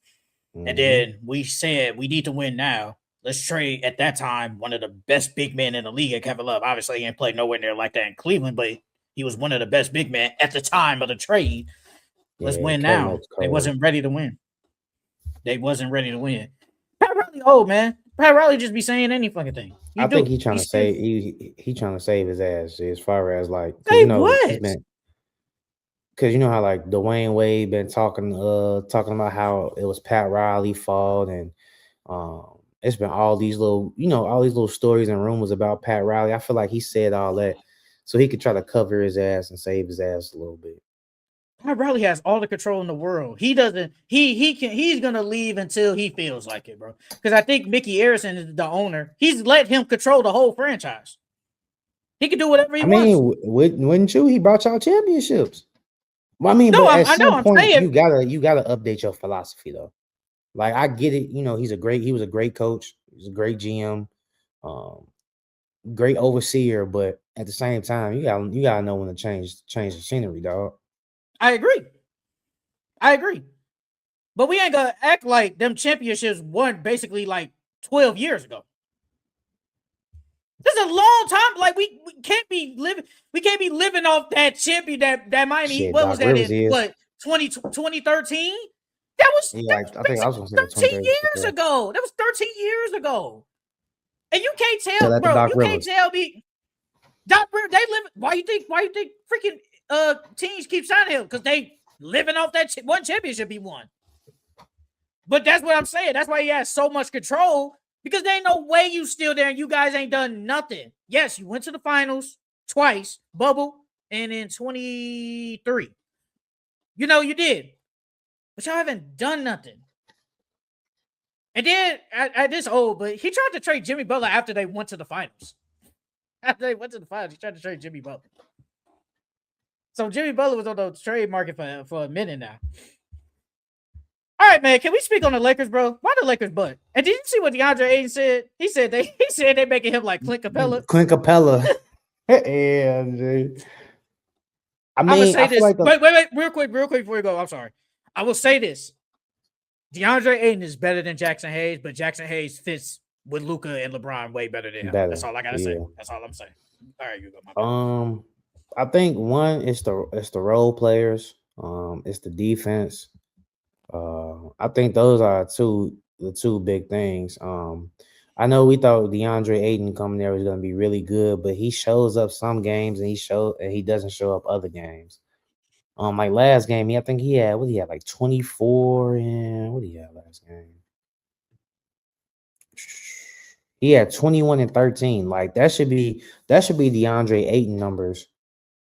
S1: Mm-hmm. And then we said, we need to win now. Let's trade, at that time, one of the best big men in the league at Kevin Love. Obviously, he ain't played nowhere near like that in Cleveland, but he was one of the best big men at the time of the trade. Let's win now. They wasn't ready to win. Pat Riley old, man. Pat Riley just be saying any fucking thing.
S2: I think he's trying to save. He trying to save his ass as far as like,
S1: what?
S2: Because you know how like Dwayne Wade been talking about how it was Pat Riley's fault, and it's been all these little stories and rumors about Pat Riley. I feel like he said all that so he could try to cover his ass and save his ass a little bit.
S1: Pat Riley has all the control in the world. He doesn't. He's gonna leave until he feels like it, bro. Because I think Mickey Arison is the owner. He's let him control the whole franchise. He can do whatever he wants.
S2: I mean, wouldn't you? He brought y'all championships. Well, I mean, but at some point, you gotta update your philosophy though. Like, I get it. He was a great coach. He was a great GM, great overseer. But at the same time, you gotta know when to change the scenery, dog.
S1: I agree. But we ain't gonna act like them championships won basically like 12 years ago. This is a long time. Like we can't be living off that champion that Miami Heat.
S2: Shit,
S1: What was
S2: Doc
S1: that
S2: Rivers
S1: in
S2: is.
S1: 2013? That was
S2: Yeah, I think I was
S1: basically
S2: gonna say
S1: 13
S2: 23.
S1: years ago. That was 13 years ago. And you can't
S2: So
S1: tell,
S2: that's the
S1: bro.
S2: Doc
S1: You can't
S2: Rivers.
S1: tell me Doc Rivers. They live. Why you think freaking teams keep signing him? Because they living off that one championship he won. But that's what I'm saying. That's why he has so much control. Because there ain't no way you still there and you guys ain't done nothing. Yes, you went to the finals twice, bubble, and in 23. You know, you did. But y'all haven't done nothing. And then at this old, but he tried to trade Jimmy Butler after they went to the finals. After they went to the finals, he tried to trade Jimmy Butler. So Jimmy Butler was on the trade market for a minute now. All right, man. Can we speak on the Lakers, bro? Why the Lakers butt? And did you see what DeAndre Ayton said? He said they making him like Clint Capella.
S2: Clint Capella. Yeah, dude.
S1: I'm gonna say
S2: I feel
S1: this.
S2: like
S1: Wait, real quick before you go. I'm sorry. I will say this. DeAndre Ayton is better than Jackson Hayes, but Jackson Hayes fits with Luka and LeBron way better than him. That's all I gotta say. That's all I'm saying. All right, you go. My bad.
S2: I think one is the role players. It's the defense. I think those are the two big things. I know we thought DeAndre Ayton coming there was going to be really good, but he shows up some games and he doesn't show up other games. Like last game, I think he had like 24 and what did he have last game? He had 21 and 13. Like that should be DeAndre Ayton numbers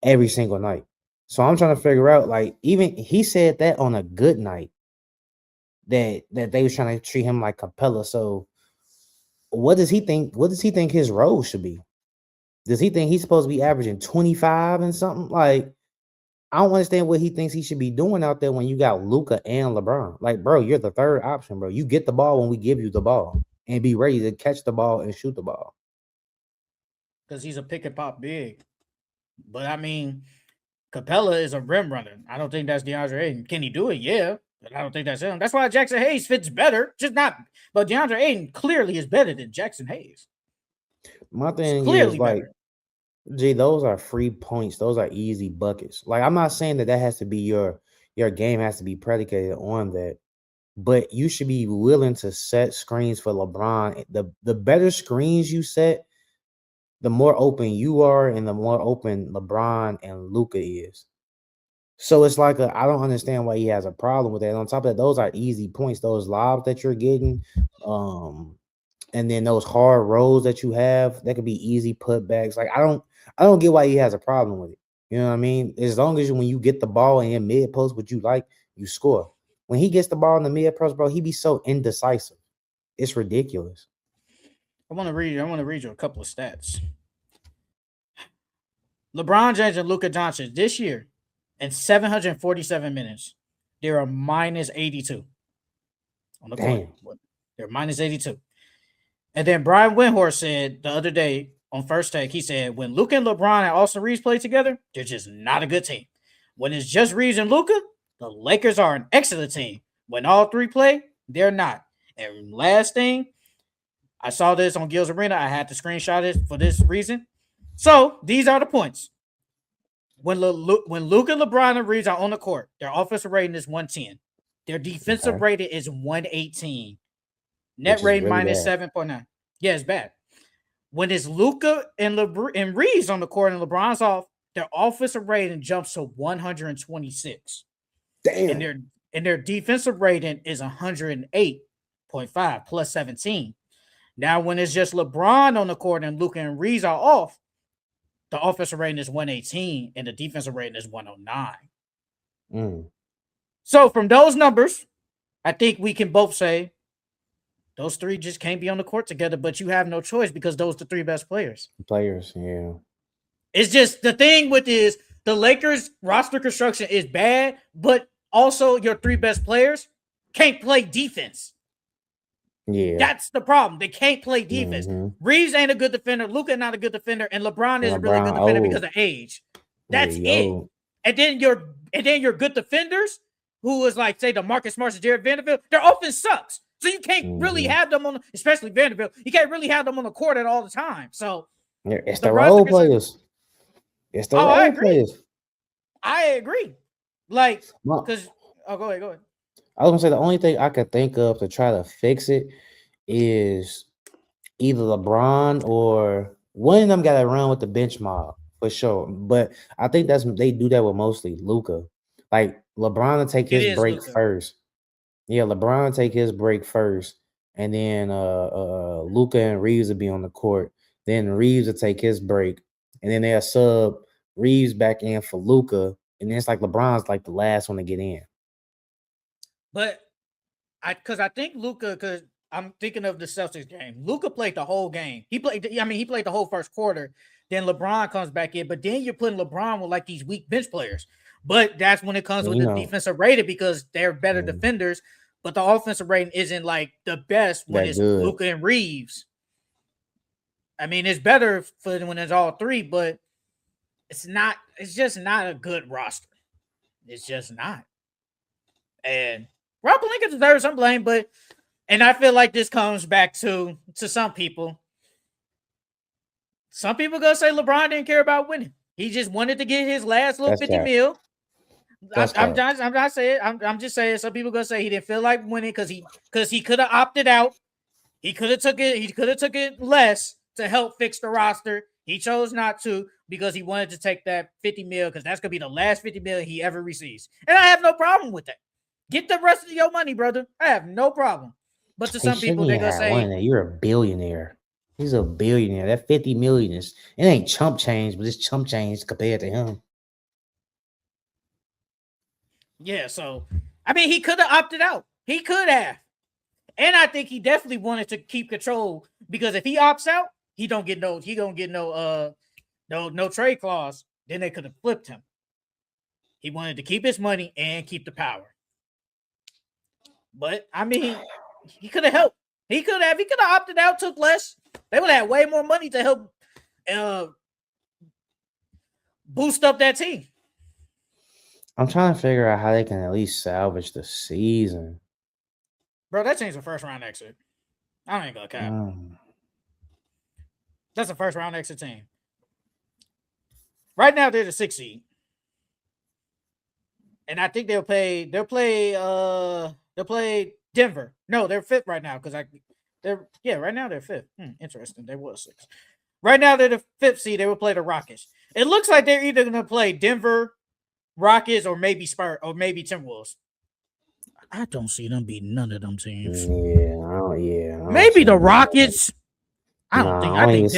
S2: every single night. So I'm trying to figure out, like, even he said that on a good night that they was trying to treat him like Capella. So what does he think? What does he think his role should be? Does he think he's supposed to be averaging 25 and something? Like, I don't understand what he thinks he should be doing out there when you got Luka and LeBron. Like, bro, you're the third option, bro. You get the ball when we give you the ball and be ready to catch the ball and shoot the ball.
S1: Because he's a pick and pop big. But I mean, Capella is a rim runner. I don't think that's DeAndre Ayton. Can he do it? Yeah. But I don't think that's him. That's why Jackson Hayes fits better. Just not. But DeAndre Ayton clearly is better than Jackson Hayes.
S2: My thing is, like, Gee, those are free points. Those are easy buckets. Like, I'm not saying that has to be your game has to be predicated on that, but you should be willing to set screens for LeBron. The better screens you set, the more open you are, and the more open LeBron and Luka is. So it's like I don't understand why he has a problem with that. On top of that, those are easy points. Those lobs that you're getting, and then those hard rolls that you have, that could be easy putbacks. Like, I don't get why he has a problem with it. You know what I mean? As long as when you get the ball in your mid post, what you like, you score. When he gets the ball in the mid post, bro, he be so indecisive. It's ridiculous.
S1: I want to read you a couple of stats. LeBron James and Luka Doncic this year in 747 minutes, they're a minus 82 on the court. They're minus 82. And then Brian Windhorst said the other day on First Take, he said, when Luka and LeBron and Austin Reeves play together, they're just not a good team. When it's just Reeves and Luka, the Lakers are an excellent team. When all three play, they're not. And last thing, I saw this on Gil's Arena. I had to screenshot it for this reason. So these are the points. When Luka, LeBron, and Reeves are on the court, their offensive rating is 110. Their defensive rating is 118. Net rating really minus 7.9. Yeah, it's bad. When it's Luka and Reeves on the court and LeBron's off, their offensive rating jumps to 126.
S2: Damn.
S1: And their defensive rating is 108.5 plus 17. Now, when it's just LeBron on the court and Luka and Reeves are off, the offensive rating is 118 and the defensive rating is 109. So from those numbers, I think we can both say those three just can't be on the court together, but you have no choice because those are the three best players.
S2: Yeah.
S1: It's just the thing with is the Lakers roster construction is bad, but also your three best players can't play defense.
S2: Yeah.
S1: That's the problem. They can't play defense. Reeves ain't a good defender. Luka not a good defender. And LeBron isn't really a good defender because of age. That's it. And then your good defenders who is like, say, the Marcus Smart and Jared Vanderbilt, their offense sucks. So you can't really have them on, especially Vanderbilt. You can't really have them on the court at all the time. So
S2: It's
S1: the
S2: the
S1: roster
S2: role
S1: can say,
S2: players. It's the
S1: oh, I
S2: role
S1: agree.
S2: players.
S1: I agree. Like,
S2: My-
S1: because, oh, go ahead.
S2: I was gonna say the only thing I could think of to try to fix it is either LeBron or one of them got to run with the bench mob for sure. But I think they do that with mostly Luca. Like LeBron will take
S1: It
S2: his
S1: is
S2: break
S1: Luka.
S2: first. Yeah, LeBron will take his break first, and then Luca and Reeves will be on the court. Then Reeves will take his break, and then they'll sub Reeves back in for Luca, and then it's like LeBron's like the last one to get in.
S1: But I think Luka, because I'm thinking of the Celtics game. Luka played the whole game. He played the whole first quarter. Then LeBron comes back in, but then you're putting LeBron with like these weak bench players. But that's when it comes with the defensive rating because they're better defenders. But the offensive rating isn't like the best when it's Luka and Reeves. I mean, it's better for when it's all three, but it's not. It's just not a good roster. It's just not. And Rob Pelinka deserves some blame, and I feel like this comes back to some people. Some people gonna say LeBron didn't care about winning. He just wanted to get his last little 50 mil. I'm just saying. Some people gonna say he didn't feel like winning because he could have opted out. He could have took it less to help fix the roster. He chose not to because he wanted to take that 50 mil because that's gonna be the last 50 mil he ever receives. And I have no problem with that. Get the rest of your money, brother. I have no problem. But to some people, they're gonna say
S2: you're a billionaire. He's a billionaire. That 50 million it ain't chump change, but it's chump change compared to him.
S1: Yeah, so I mean, he could have opted out. He could have, and I think he definitely wanted to keep control because if he opts out, he don't get no trade clause. Then they could have flipped him. He wanted to keep his money and keep the power. But I mean, he could have helped. He could have opted out, took less. They would have had way more money to help boost up that team.
S2: I'm trying to figure out how they can at least salvage the season.
S1: Bro, that team's a first round exit. I ain't gonna cap. That's a first round exit team. Right now they're the 6th seed. And I think they'll play Denver. No, they're 5th right now because right now they're 5th. Interesting. They were 6th. Right now they're the 5th seed. They will play the Rockets. It looks like they're either gonna play Denver, Rockets, or maybe Spurs, or maybe Timberwolves. I don't see them beating none of them teams. Maybe the Rockets. I don't even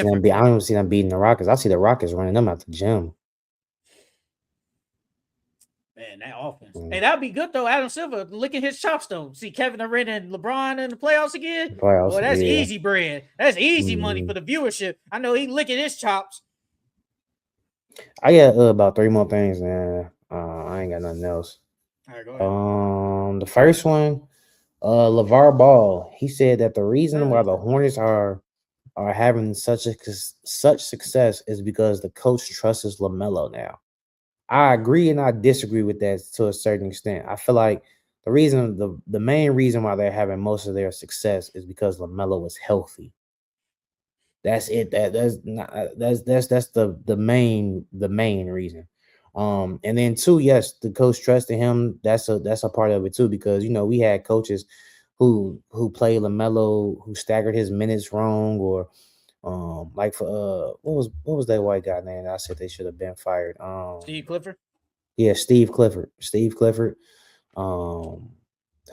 S1: see
S2: them beating the Rockets. I see the Rockets running them out the gym.
S1: Man, that offense. Hey, that'd be good though. Adam Silver licking his chops though. See Kevin Durant and LeBron in the playoffs again. Oh, that's easy bread. That's easy money for the viewership. I know he licking his chops.
S2: I got about 3 more things, man. I ain't got nothing else.
S1: All right, go ahead.
S2: The first one, LeVar Ball. He said that the reason why the Hornets are having such success is because the coach trusts LaMelo now. I agree and I disagree with that to a certain extent. I feel like the main reason why they're having most of their success is because LaMelo is healthy. That's it. That's the main reason. And then 2, yes, the coach trusted him. That's a part of it too, because we had coaches who played LaMelo who staggered his minutes wrong, or like for what was that white guy name? I said they should have been fired.
S1: Steve Clifford.
S2: Yeah, Steve Clifford. Who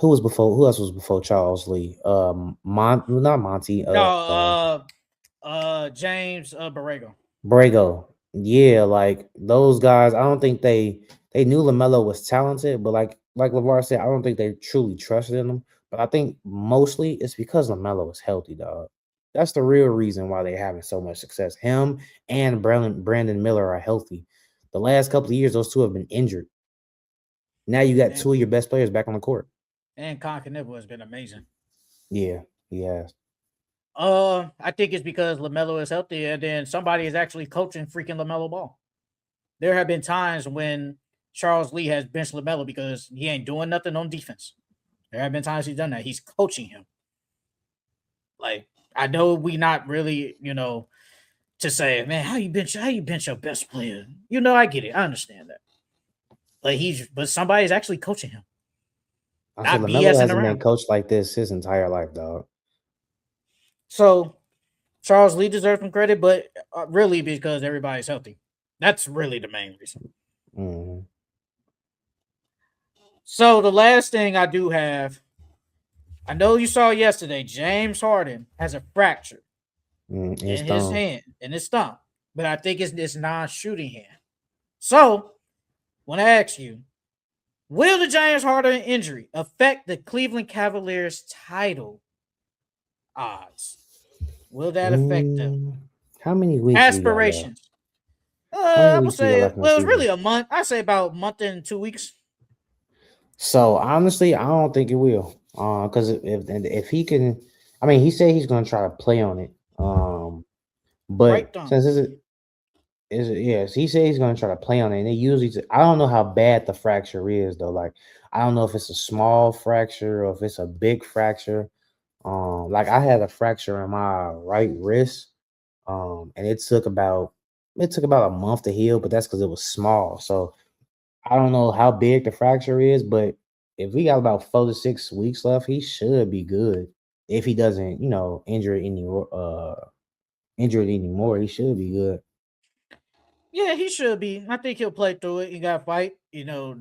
S2: else was before Charles Lee? Not Monty.
S1: James Borrego.
S2: Borrego. Yeah, like those guys. I don't think they knew LaMelo was talented, but like LeVar said, I don't think they truly trusted him. But I think mostly it's because LaMelo is healthy, dog. That's the real reason why they're having so much success. Him and Brandon Miller are healthy. The last couple of years, those two have been injured. Now you got 2 of your best players back on the court.
S1: And Con Knivel has been amazing.
S2: Yeah, he has.
S1: I think it's because LaMelo is healthy, and then somebody is actually coaching freaking LaMelo Ball. There have been times when Charles Lee has benched LaMelo because he ain't doing nothing on defense. There have been times he's done that. He's coaching him. Like, I know we not really, to say, man, how you bench your best player? I get it. I understand that. But somebody's actually coaching him.
S2: I said
S1: Not
S2: LaMelo
S1: BSing
S2: hasn't been
S1: around.
S2: coached like this his entire life, dog.
S1: So Charles Lee deserves some credit, but really because everybody's healthy. That's really the main reason.
S2: Mm-hmm.
S1: So the last thing I do have, I know you saw yesterday, James Harden has a fracture in his hand, in his thumb, but I think it's this non-shooting hand. So, when I ask you, will the James Harden injury affect the Cleveland Cavaliers title odds? Will that affect them?
S2: How many weeks we got left?
S1: Aspirations.
S2: How many
S1: I would
S2: weeks we got
S1: say,
S2: left in the
S1: well, it's
S2: season?
S1: really a month. I say about a month and 2 weeks.
S2: So honestly, I don't think it will. Because if he can, I mean, he said he's going to try to play on it. But
S1: Right thumb.
S2: since yes, he said he's going to try to play on it. And it usually, I don't know how bad the fracture is though. Like, I don't know if it's a small fracture or if it's a big fracture. Like I had a fracture in my right wrist. And it took about a month to heal, but that's because it was small. So I don't know how big the fracture is, but if we got about 4 to 6 weeks left, he should be good. If he doesn't, injure it anymore, he should be good.
S1: Yeah, he should be. I think he'll play through it. He got to fight. You're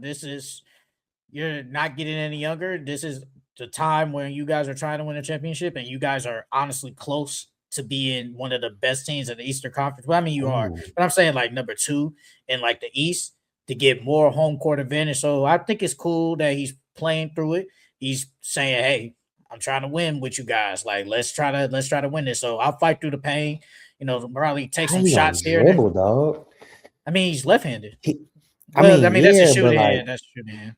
S1: not getting any younger. This is the time when you guys are trying to win a championship, and you guys are honestly close to being one of the best teams in the Eastern Conference. Well, I mean, you are,
S2: Ooh.
S1: but I'm saying like number 2 in like the East to get more home court advantage. So I think it's cool that he's playing through it. He's saying, "Hey, I'm trying to win with you guys. Like, let's try to win this. So I'll fight through the pain. Probably take
S2: How
S1: some
S2: he gonna
S1: shots here and there."
S2: dribble, dog?
S1: I mean, he's left-handed.
S2: I
S1: Well, I
S2: mean,
S1: mean, that's a
S2: yeah, but
S1: shooting
S2: like,
S1: hand. That's a shooting hand.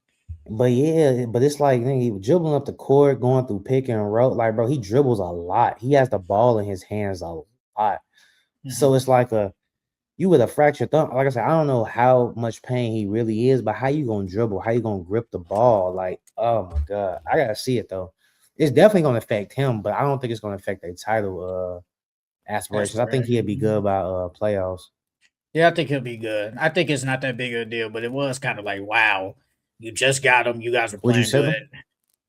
S2: but it's like he was dribbling up the court, going through pick and roll. Like, bro, he dribbles a lot. He has the ball in his hands a lot.
S1: Mm-hmm.
S2: So it's like you with a fractured thumb. Like I said, I don't know how much pain he really is, but how you gonna dribble? How you gonna grip the ball? Like, oh my god, I gotta see it though. It's definitely gonna affect him, but I don't think it's gonna affect their title aspirations. I think he'll be good by playoffs.
S1: Yeah, I think he'll be good. I think it's not that big of a deal, but it was kind of like, wow, you just got him. You guys are
S2: Would you
S1: playing
S2: sit
S1: good.
S2: him?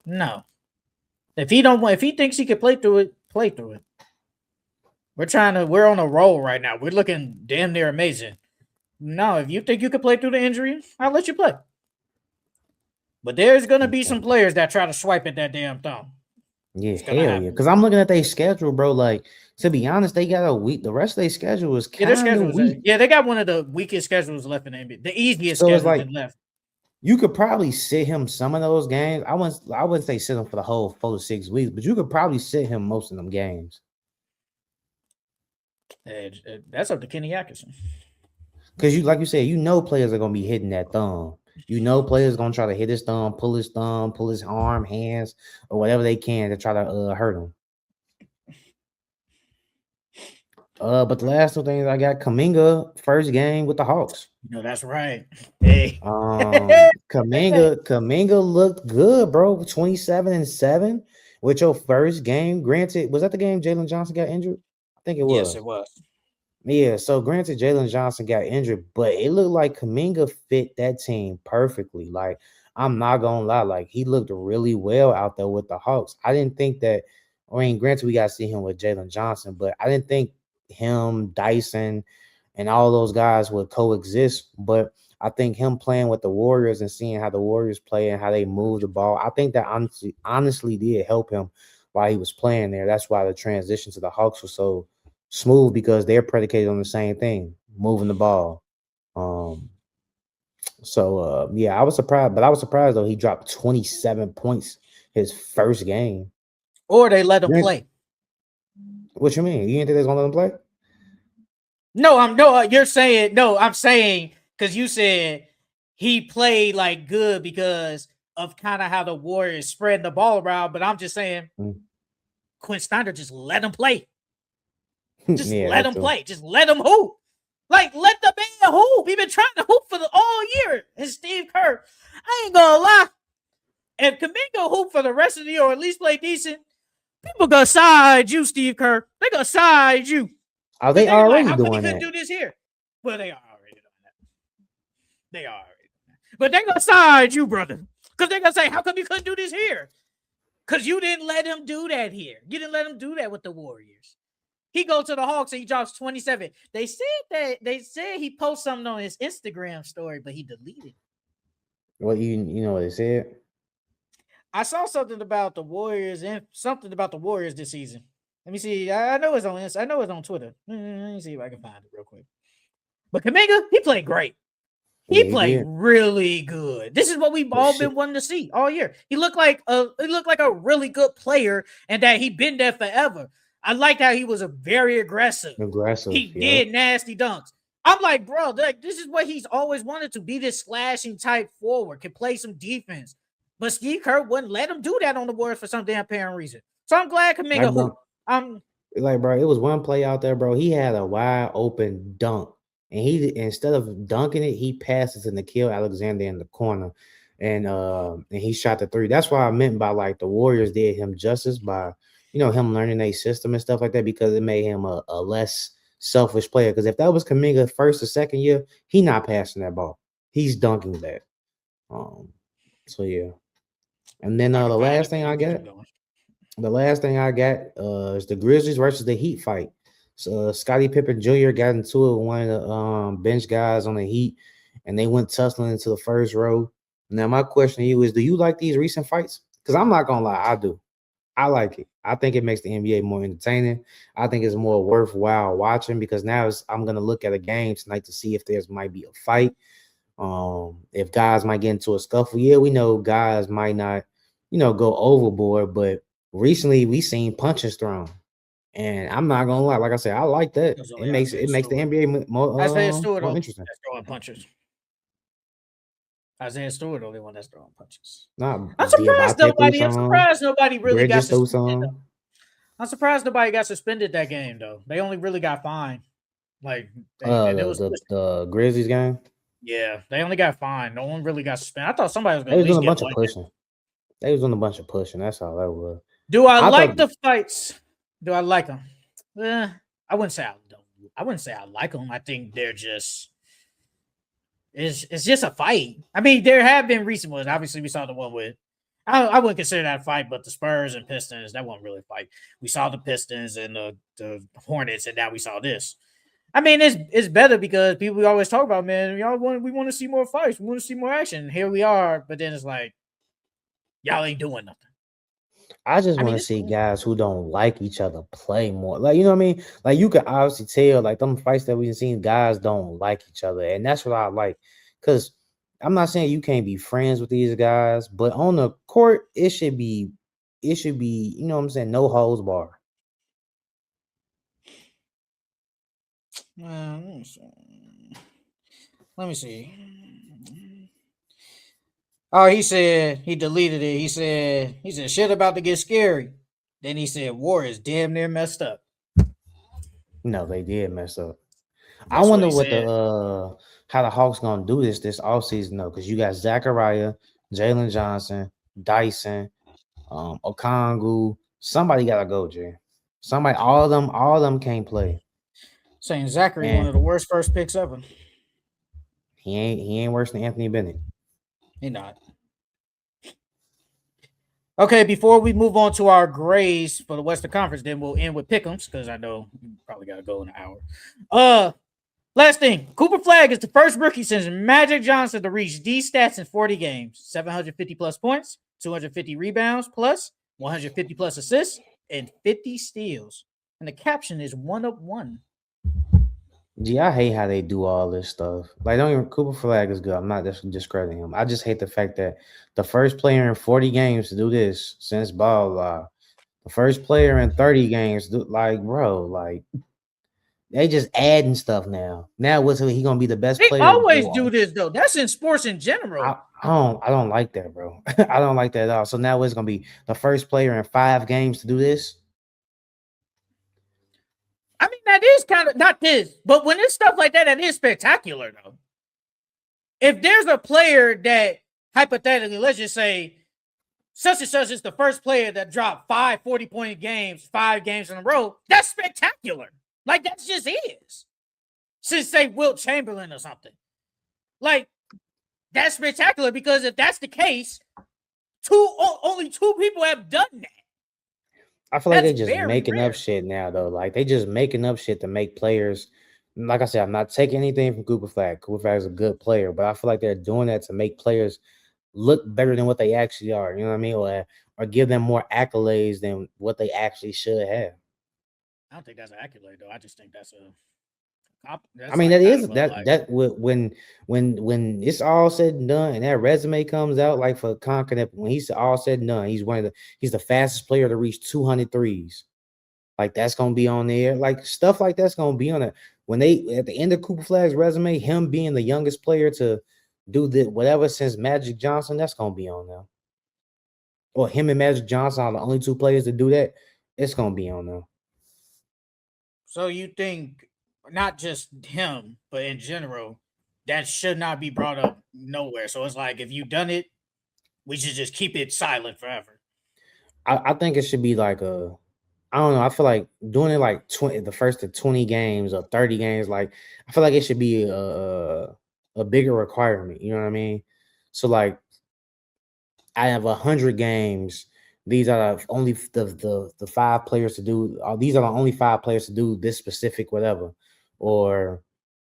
S1: No, if he thinks he can play through it, play through it. We're on a roll right now. We're looking damn near amazing. No, if you think you can play through the injury, I'll let you play. But there's gonna be some players that try to swipe at that damn thumb.
S2: Yeah, hell yeah. Because I'm looking at their schedule, bro. Like, to be honest, they got a week. The rest of their schedule is kind of weak.
S1: They got one of the weakest schedules left in the NBA. The easiest
S2: So it's
S1: schedule
S2: like
S1: left.
S2: you could probably sit him some of those games. I wouldn't say sit him for the whole 4 to 6 weeks, but you could probably sit him most of them games.
S1: That's up to Kenny Atkinson.
S2: Because like you said, players are gonna be hitting that thumb. Players gonna try to hit his thumb, pull his arm, hands, or whatever they can to try to hurt him. But the last 2 things I got, Kuminga first game with the Hawks.
S1: That's right. Hey.
S2: Kuminga looked good, bro. 27-7 with your first game. Granted, was that the game Jalen Johnson got injured? I think it was.
S1: Yes, it was.
S2: Yeah, so granted, Jalen Johnson got injured, but it looked like Kuminga fit that team perfectly. Like, I'm not gonna lie, like he looked really well out there with the Hawks. I didn't think that. I mean, granted, we got to see him with Jalen Johnson, but I didn't think him, Dyson, and all those guys would coexist. But I think him playing with the Warriors and seeing how the Warriors play and how they move the ball, I think that honestly did help him while he was playing there. That's why the transition to the Hawks was so smooth, because they're predicated on the same thing, moving the ball. Yeah, I was surprised though he dropped 27 points his first game.
S1: Or they let him play.
S2: What you mean? You didn't think they was gonna let him play?
S1: You're saying no. I'm saying because you said he played like good because of kind of how the Warriors spread the ball around. But I'm just saying, Quinn Snyder just let him play. Just let him play. Just let him hoop. Like, let the man hoop. He been trying to hoop for the all year. And Steve Kerr, I ain't gonna lie. If Kaminga hoop for the rest of the year or at least play decent, people gonna side you, Steve Kerr. They gonna side you.
S2: Are
S1: Because
S2: they
S1: they're like,
S2: already
S1: how come he
S2: doing
S1: couldn't
S2: that?
S1: do this here? Well, they are already doing that. They are already doing that. But they're gonna side you, brother. Because they're gonna say, how come you couldn't do this here? Because you didn't let him do that here. You didn't let him do that with the Warriors. He goes to the Hawks and he drops 27. They said he posted something on his Instagram story, but he deleted it.
S2: What you know what they said?
S1: I saw something about the Warriors and something about the Warriors this season. Let me see. I know it's on I know it's on Twitter. Let me see if I can find it real quick. But Kaminga, he played great. He
S2: Yeah, he
S1: played
S2: did.
S1: really good. This is what we've
S2: But
S1: all been
S2: shit,
S1: wanting to see all year. He looked like a really good player, and that he'd been there forever. I liked how he was a very aggressive.
S2: aggressive.
S1: He
S2: Yep.
S1: did nasty dunks. I'm like, bro, like, this is what he's always wanted to be, this slashing type forward, can play some defense. But Steve Kerr wouldn't let him do that on the Warriors for some damn apparent reason. So I'm glad
S2: Like,
S1: Kaminga hoop.
S2: bro, it was one play out there, bro. He had a wide open dunk, and he instead of dunking it, he passed it to Nikhil Alexander in the corner, and he shot the three. That's what I meant by like the Warriors did him justice by him learning a system and stuff like that because it made him a less selfish player. Because if that was Kaminga first or second year, he not passing that ball. He's dunking that. Um, so yeah. And then
S1: I can
S2: the
S1: find
S2: last
S1: it, but
S2: thing
S1: you
S2: I
S1: can
S2: got
S1: keep going.
S2: the last thing I got is the Grizzlies versus the Heat fight. So Scottie Pippen Jr. got into it with one of the bench guys on the Heat, and they went tussling into the first row. Now my question to you is: do you like these recent fights? Because I'm not gonna lie, I do. I like it. I think it makes the NBA more entertaining. I think it's more worthwhile watching because now I'm gonna look at a game tonight to see if there's might be a fight. If guys might get into a scuffle, yeah, we know guys might not, go overboard, but recently we seen punches thrown. And I'm not gonna lie, like I said, I like that.
S1: There's
S2: It
S1: only
S2: makes
S1: Isaiah
S2: it makes the
S1: Stewart.
S2: NBA
S1: Isaiah Stewart
S2: more
S1: only
S2: interesting.
S1: that's throwing punches. Isaiah Stewart the only one that's throwing punches.
S2: Not
S1: I'm surprised
S2: Diabate threw
S1: nobody. I'm
S2: some,
S1: surprised nobody really got
S2: Bridges threw
S1: suspended though.
S2: some.
S1: I'm surprised nobody got suspended that game though. They only really got fined. Like and it was
S2: The Grizzlies game.
S1: yeah, they only got fined. No one really got suspended. I thought somebody was
S2: They
S1: gonna at
S2: was doing
S1: least
S2: a
S1: get
S2: bunch of
S1: one.
S2: pushing. They was doing a bunch of pushing. That's all that was.
S1: Do I
S2: I
S1: like
S2: thought
S1: the fights? Do I like them? I wouldn't say I don't. I wouldn't say I like them. I think they're just it's just a fight. I mean, there have been recent ones. Obviously, we saw the one with I wouldn't consider that a fight, but the Spurs and Pistons, that wasn't really a fight. We saw the Pistons and the Hornets, and now we saw this. I mean, it's better because people always talk about, man, we want to see more fights, we want to see more action. Here we are, but then it's like y'all ain't doing nothing.
S2: I just
S1: I mean,
S2: want to
S1: it's
S2: see
S1: cool.
S2: guys who don't like each other play more. Like, you know what I mean? Like, you can obviously tell, like, them fights that we've seen, guys don't like each other. And that's what I like. Because I'm not saying you can't be friends with these guys, but on the court, you know what I'm saying? No holds bar.
S1: Let me see. Let me see. Oh, he said he deleted it. He said shit about to get scary. Then he said war is damn near messed up.
S2: No, they did mess up. I
S1: That's what
S2: wonder
S1: he
S2: what
S1: said.
S2: the how the Hawks gonna do this offseason though, because you got Zachariah, Jalen Johnson, Dyson, Okongu. Somebody gotta go, Jay. Somebody, all of them can't play.
S1: Saying Zachary one
S2: And
S1: of the worst first picks ever.
S2: he ain't worse than Anthony Bennett.
S1: He not. Okay, before we move on to our grades for the Western Conference, then we'll end with pick'ems because I know we probably gotta go in an hour. Last thing, Cooper Flag is the first rookie since Magic Johnson to reach these stats in 40 games: 750 plus points, 250 rebounds plus, 150 plus assists, and 50 steals. And the caption is 1 of 1.
S2: Gee, I hate how they do all this stuff. Like, don't even Cooper Flag is good. I'm not discrediting him. I just hate the fact that the first player in 40 games to do this since ball, the first player in 30 games, like, bro, like they just adding stuff now. Now what's he gonna be the best
S1: They
S2: player?
S1: always do this though. That's in sports in general.
S2: I don't like that, bro. I don't like that at all. So now it's gonna be the first player in 5 games to do this.
S1: I mean, that is kind of not this, but when it's stuff like that, that is spectacular though. If there's a player that hypothetically, let's just say, such and such is the first player that dropped 40-point games, 5 games in a row, that's spectacular. Like, that just is. Since, say, Wilt Chamberlain or something. Like, that's spectacular because if that's the case, only 2 people have done that.
S2: I feel like they just making up shit now, though. Like, they just making up shit to make players. Like I said, I'm not taking anything from Cooper Flag. Cooper Flag is a good player, but I feel like they're doing that to make players look better than what they actually are. You know what I mean? Or give them more accolades than what they actually should have.
S1: I don't think that's an accolade, though. I just think that's a.
S2: I mean, that when it's all said and done, and that resume comes out, like for Conker, when he's all said and done, he's the fastest player to reach 200 threes. Like, that's gonna be on there. Like, stuff like that's gonna be on it. When they at the end of Cooper Flag's resume, him being the youngest player to do the whatever since Magic Johnson, that's gonna be on there. Or him and Magic Johnson are the only 2 players to do that. It's gonna be on there.
S1: So you think not just him, but in general, that should not be brought up nowhere. So it's like, if you've done it, we should just keep it silent forever.
S2: I think it should be like I don't know. I feel like doing it like the first to 20 games or 30 games. Like, I feel like it should be a bigger requirement. You know what I mean? So, like, I have 100 games. These are only the 5 players to do. These are the only 5 players to do this specific whatever. Or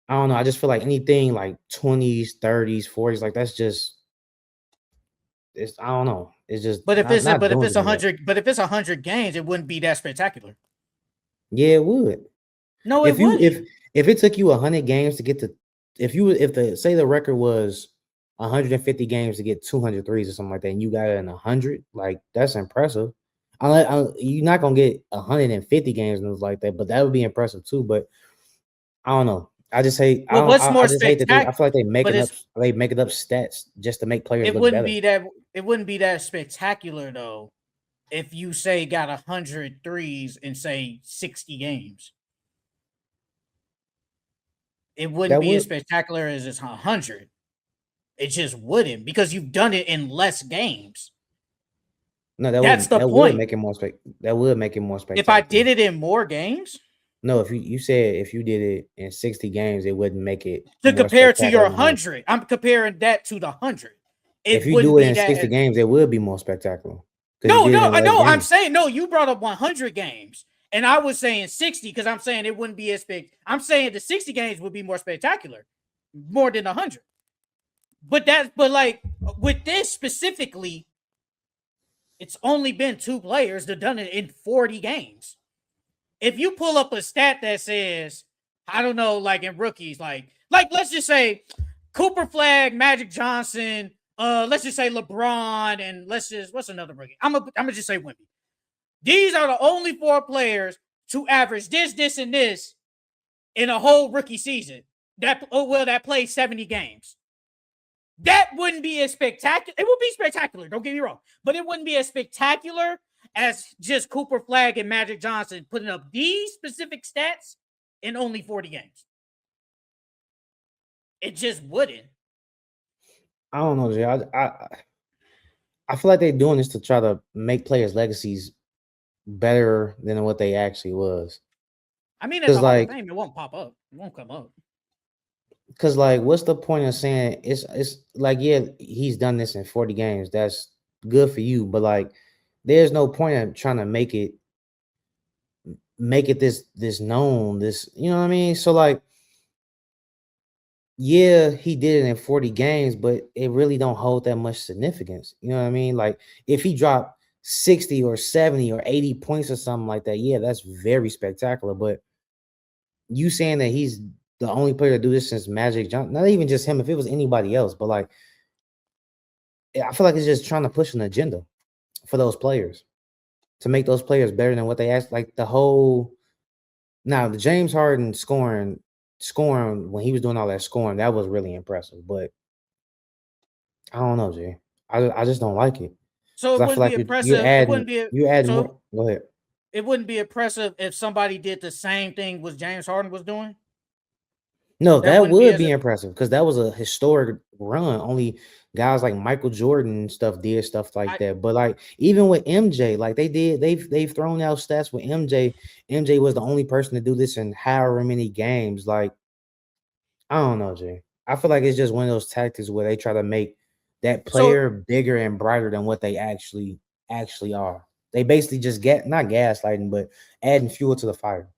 S2: I don't know. I just feel like anything like 20s, 30s, 40s, like that's just. I don't know. It's just.
S1: But if it's 100 games, it wouldn't be that spectacular.
S2: Yeah, it would.
S1: No, it wouldn't.
S2: If it took you 100 games to get to, say the record was 150 games to get 200 threes or something like that, and you got it in 100, like, that's impressive. You're not gonna get 150 games and like that, but that would be impressive too. But I don't know. I just hate.
S1: Well, what's more spectacular?
S2: I feel like they making up stats just to make players.
S1: It wouldn't be that. It wouldn't be that spectacular though, if you say got 100 threes in say 60 games. It wouldn't be as spectacular as it's 100. It just wouldn't, because you've done it in less games.
S2: No, that's the point. Would make it more that would make it more spectacular.
S1: If I did it in more games.
S2: No, if you said if you did it in 60 games, it wouldn't make it
S1: to compare to your 100. I'm comparing that to the 100.
S2: If you do it in 60 games, it would be more spectacular.
S1: No. I'm saying no. You brought up 100 games, and I was saying 60 because I'm saying it wouldn't be as big. I'm saying the 60 games would be more spectacular, more than 100. But like with this specifically, it's only been 2 players that done it in 40 games. If you pull up a stat that says, I don't know, like in rookies, like let's just say Cooper Flag, Magic Johnson, let's just say LeBron, and what's another rookie? I'm gonna just say Wemby. These are the only 4 players to average this, and this in a whole rookie season. That played 70 games. That wouldn't be as spectacular. It would be spectacular, don't get me wrong, but it wouldn't be as spectacular as just Cooper Flag and Magic Johnson putting up these specific stats in only 40 games. It just wouldn't.
S2: I don't know, Jay. I feel like they're doing this to try to make players' legacies better than what they actually was.
S1: I mean, it's like it won't pop up. It won't come up.
S2: Because, like, what's the point of saying it's like, yeah, he's done this in 40 games. That's good for you, but like, there's no point in trying to make it this known. This, you know what I mean? So, like, yeah, he did it in 40 games, but it really don't hold that much significance. You know what I mean? Like, if he dropped 60 or 70 or 80 points or something like that, yeah, that's very spectacular. But you saying that he's the only player to do this since Magic Johnson, not even just him, if it was anybody else, but like, I feel like it's just trying to push an agenda for those players to make those players better than what they asked. Like the James Harden scoring when he was doing all that scoring, that was really impressive. But I don't know, Jay. I just don't like it.
S1: So it wouldn't be impressive.
S2: You add more. Go ahead.
S1: it wouldn't be impressive if somebody did the same thing what James Harden was doing.
S2: No,
S1: That
S2: that
S1: wouldn't be
S2: would
S1: as
S2: be impressive because that was a historic run. Only guys like Michael Jordan and stuff did stuff like
S1: I,
S2: that. But like even with MJ, like they've thrown out stats with MJ. MJ was the only person to do this in however many games. Like I don't know, Jay. I feel like it's just one of those tactics where they try to make that
S1: so
S2: player bigger and brighter than what they actually are. They basically just get not gaslighting, but adding fuel to the fire.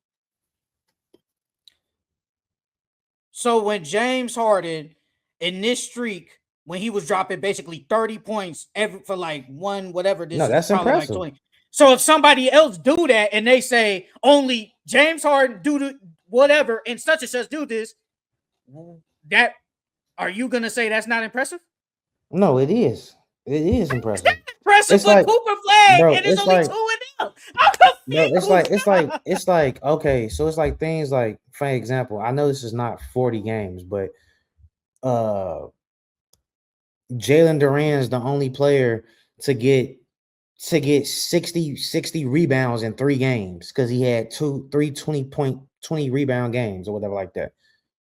S1: so when James Harden in this streak, when he was dropping basically 30 points every for like one whatever
S2: No,
S1: this is
S2: that's
S1: probably like
S2: impressive.
S1: 20. So if somebody else do that and they say only James Harden do the whatever and such do this, that are you gonna say that's not impressive?
S2: No, it is. It is
S1: It's not
S2: impressive.
S1: impressive
S2: It's
S1: with
S2: like,
S1: Cooper Flag
S2: bro,
S1: and there's only two of them. I'm confused.
S2: it's like, okay, so it's like things like, for example, I know this is not 40 games, but uh Jalen Duran is the only player to get 60 rebounds in 3 games because he had 20 rebound games or whatever like that.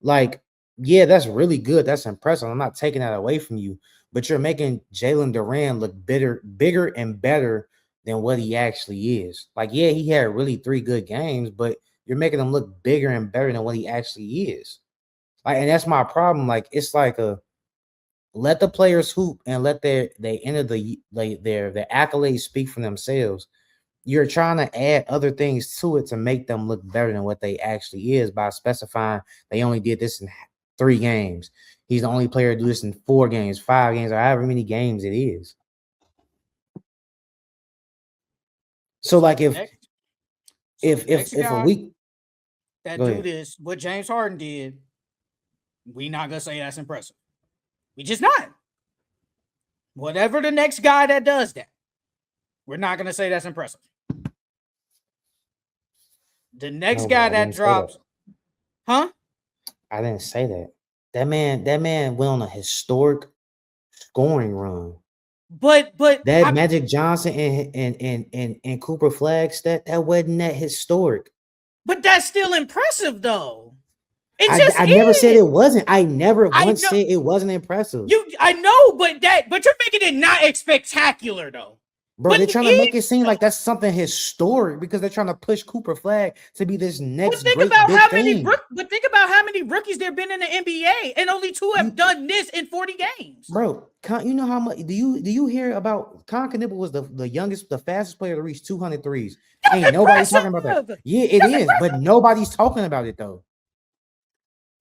S2: Like, yeah, that's really good. That's impressive. I'm not taking that away from you, but you're making Jalen Duran look bigger and better than what he actually is. Like, yeah, he had really 3 good games, but you're making him look bigger and better than what he actually is. Like, and that's my problem. Like, it's like a let the players hoop and let they enter their accolades speak for themselves. You're trying to add other things to it to make them look better than what they actually is by specifying they only did this in 3 games. He's the only player to do this in 4 games, 5 games, or however many games it is. So
S1: So
S2: like
S1: the next so the next
S2: if a
S1: guy
S2: week
S1: that
S2: go
S1: do
S2: ahead.
S1: this, what James Harden did, we not gonna say that's impressive. We just not. Whatever the next guy that does that, we're not gonna say that's impressive. The next
S2: No, bro,
S1: guy
S2: I
S1: that
S2: didn't say that.
S1: drops, huh?
S2: I didn't say that. That man went on a historic scoring run.
S1: But
S2: That
S1: I
S2: Magic Johnson and Cooper Flag stat, that wasn't that historic.
S1: but that's still impressive though. It
S2: I,
S1: just
S2: I never said
S1: is.
S2: it wasn't. I never
S1: I
S2: once
S1: know
S2: said it wasn't impressive.
S1: I know, but you're making it not spectacular though.
S2: Bro,
S1: But
S2: they're
S1: it
S2: trying to make it
S1: is
S2: seem like
S1: though.
S2: that's something historic because they're trying to push Cooper Flag to be this
S1: But
S2: next
S1: think
S2: great
S1: about
S2: big
S1: how many
S2: thing.
S1: think about how many rookies there've been in the NBA, and only two have
S2: You
S1: done this in 40 games.
S2: bro, you know how much do you hear about Knipple was the youngest, the fastest player to reach 200 threes.
S1: That's
S2: Ain't nobody talking about that.
S1: impressive.
S2: Yeah, it
S1: That's
S2: is, but
S1: impressive.
S2: nobody's talking about it though.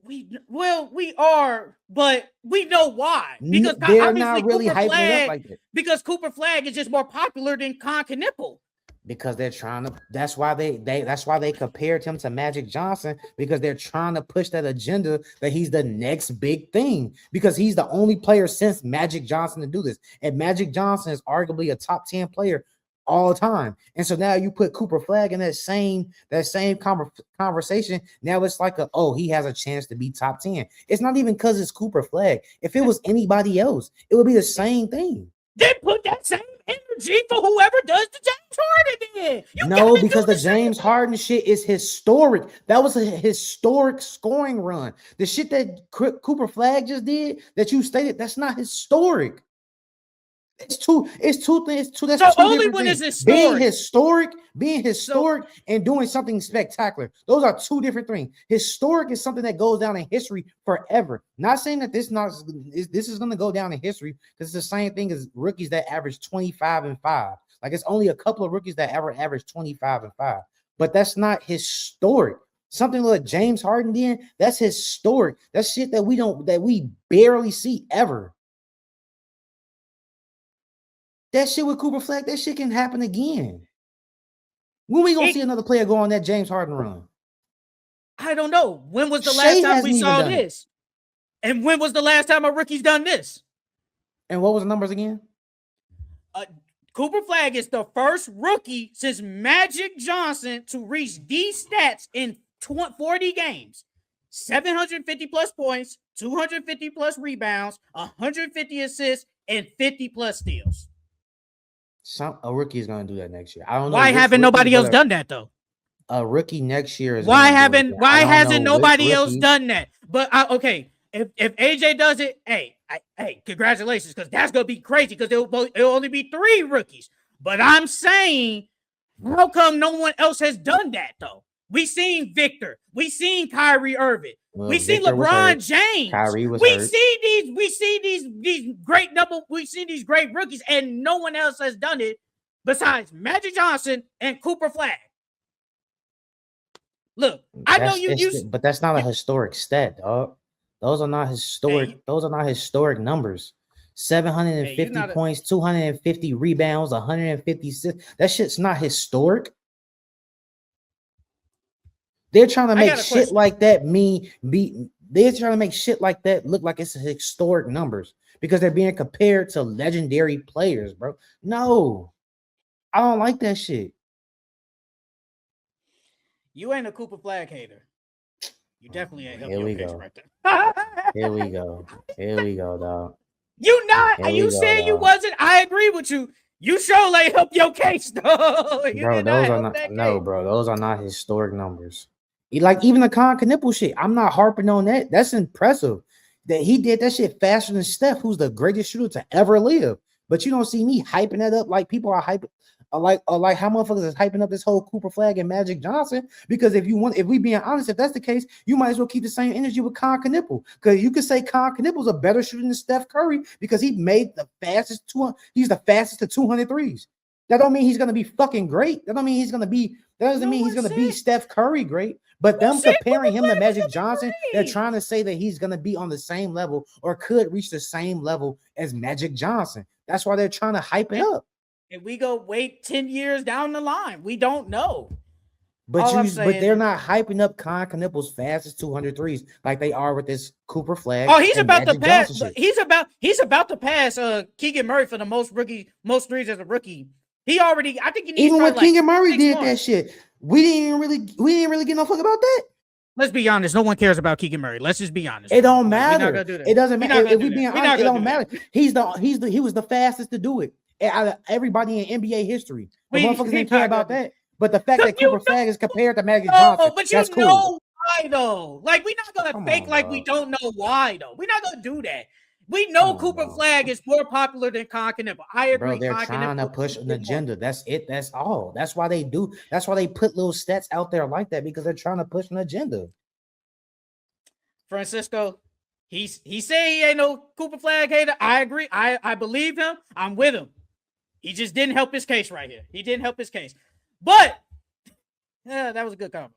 S1: We are, but we know why. Because
S2: They're
S1: obviously
S2: not really hyping it up like that.
S1: Because Cooper Flag is just more popular than Knipple.
S2: Because they're trying to that's why they compared him to Magic Johnson because they're trying to push that agenda that he's the next big thing because he's the only player since Magic Johnson to do this, and Magic Johnson is arguably a top 10 player all time. And so now you put Cooper Flag in that same conversation. Now it's like he has a chance to be top 10. It's not even because it's Cooper Flag. If it was anybody else, it would be the same thing.
S1: Then put that same energy for whoever does the James Harden then. You
S2: No,
S1: gotta do
S2: because the
S1: the same
S2: James Harden shit is historic. That was a historic scoring run. The shit that Cooper Flag just did that you stated, that's not historic. It's two things. That's
S1: So
S2: two
S1: only
S2: different
S1: when
S2: things.
S1: it's historic.
S2: Being
S1: So
S2: historic, and doing something spectacular. Those are two different things. Historic is something that goes down in history forever. Not saying that this is going to go down in history because it's the same thing as rookies that average 25 and 5. Like it's only a couple of rookies that ever average 25 and 5. But that's not historic. Something like James Harden did, that's historic. That's shit that we barely see ever. That shit with Cooper Flag, that shit can happen again. When we gonna see another player go on that James Harden run?
S1: I don't know. When was the last
S2: Shea
S1: time
S2: hasn't
S1: we
S2: even
S1: saw
S2: done it.
S1: this? And when was the last time a rookie's done this?
S2: And what was the numbers again?
S1: Cooper Flag is the first rookie since Magic Johnson to reach these stats in 40 games. 750 plus points, 250 plus rebounds, 150 assists, and 50 plus steals.
S2: A rookie is going to do that next year. I don't know.
S1: Why haven't nobody else done that though?
S2: A rookie next year is.
S1: Why hasn't nobody else done that? But okay, if AJ does it, hey, congratulations, because that's gonna be crazy. Because it'll only be 3 rookies. But I'm saying, how come no one else has done that though? We seen Victor, we seen Kyrie Irving, we seen LeBron James.
S2: Kyrie was
S1: we
S2: hurt.
S1: see these great these great rookies, and no one else has done it besides Magic Johnson and Cooper Flag. Look, I know
S2: but that's not a historic stat, dog. Those are not historic. Those are not historic numbers. 750 points, 250 rebounds, 156. That shit's not historic. They're trying to make shit like that they're trying to make shit like that look like it's historic numbers because they're being compared to legendary players, bro. No, I don't like that shit.
S1: You ain't a Cooper Flag hater. You definitely ain't helping your case right there.
S2: Here we go. Here we go, dog.
S1: You not, and you said you wasn't. I agree with you. You sure like help your case, though.
S2: Bro, those are not bro. Those are not historic numbers. Like even the Con Knipple shit. I'm not harping on that. That's impressive. That he did that shit faster than Steph, who's the greatest shooter to ever live. But you don't see me hyping that up like people are hyping. Like how motherfuckers is hyping up this whole Cooper Flag and Magic Johnson, because if we being honest, if that's the case, you might as well keep the same energy with Con Knipple, because you could say Con Knipple's a better shooter than Steph Curry because he made he's the fastest to 200 threes. That don't mean he's gonna be fucking great. That doesn't mean he's gonna be Steph Curry great. But them comparing him to Magic Johnson, they're trying to say that he's gonna be on the same level or could reach the same level as Magic Johnson. That's why they're trying to hype it up.
S1: And we go wait 10 years down the line. We don't know.
S2: But they're not hyping up Con Knipple's fastest 200 threes like they are with this Cooper Flag.
S1: Oh, he's about to pass. He's about to pass Keegan Murray for the most threes as a rookie. He already, I think he needs
S2: even when Keegan Murray did that shit, we didn't really get no fuck about that.
S1: Let's be honest. No one cares about Keegan Murray. Let's just be honest.
S2: It don't matter. It doesn't matter. If we being honest, it don't matter. He was the fastest to do it out of everybody in NBA history. But motherfuckers didn't care about that. But the fact that Cooper Flag is compared to Magic Johnson,
S1: but you know why though? Like we're not gonna fake like we don't know why though. We're not gonna do that. We know Cooper Flag is more popular than Con Knipple. I agree.
S2: Bro, they're trying to push an agenda. That's it. That's all. That's why they do. That's why they put little stats out there like that, because they're trying to push an agenda.
S1: Francisco, he said he ain't no Cooper Flag hater. I agree. I believe him. I'm with him. He just didn't help his case right here. He didn't help his case. But yeah, that was a good combo.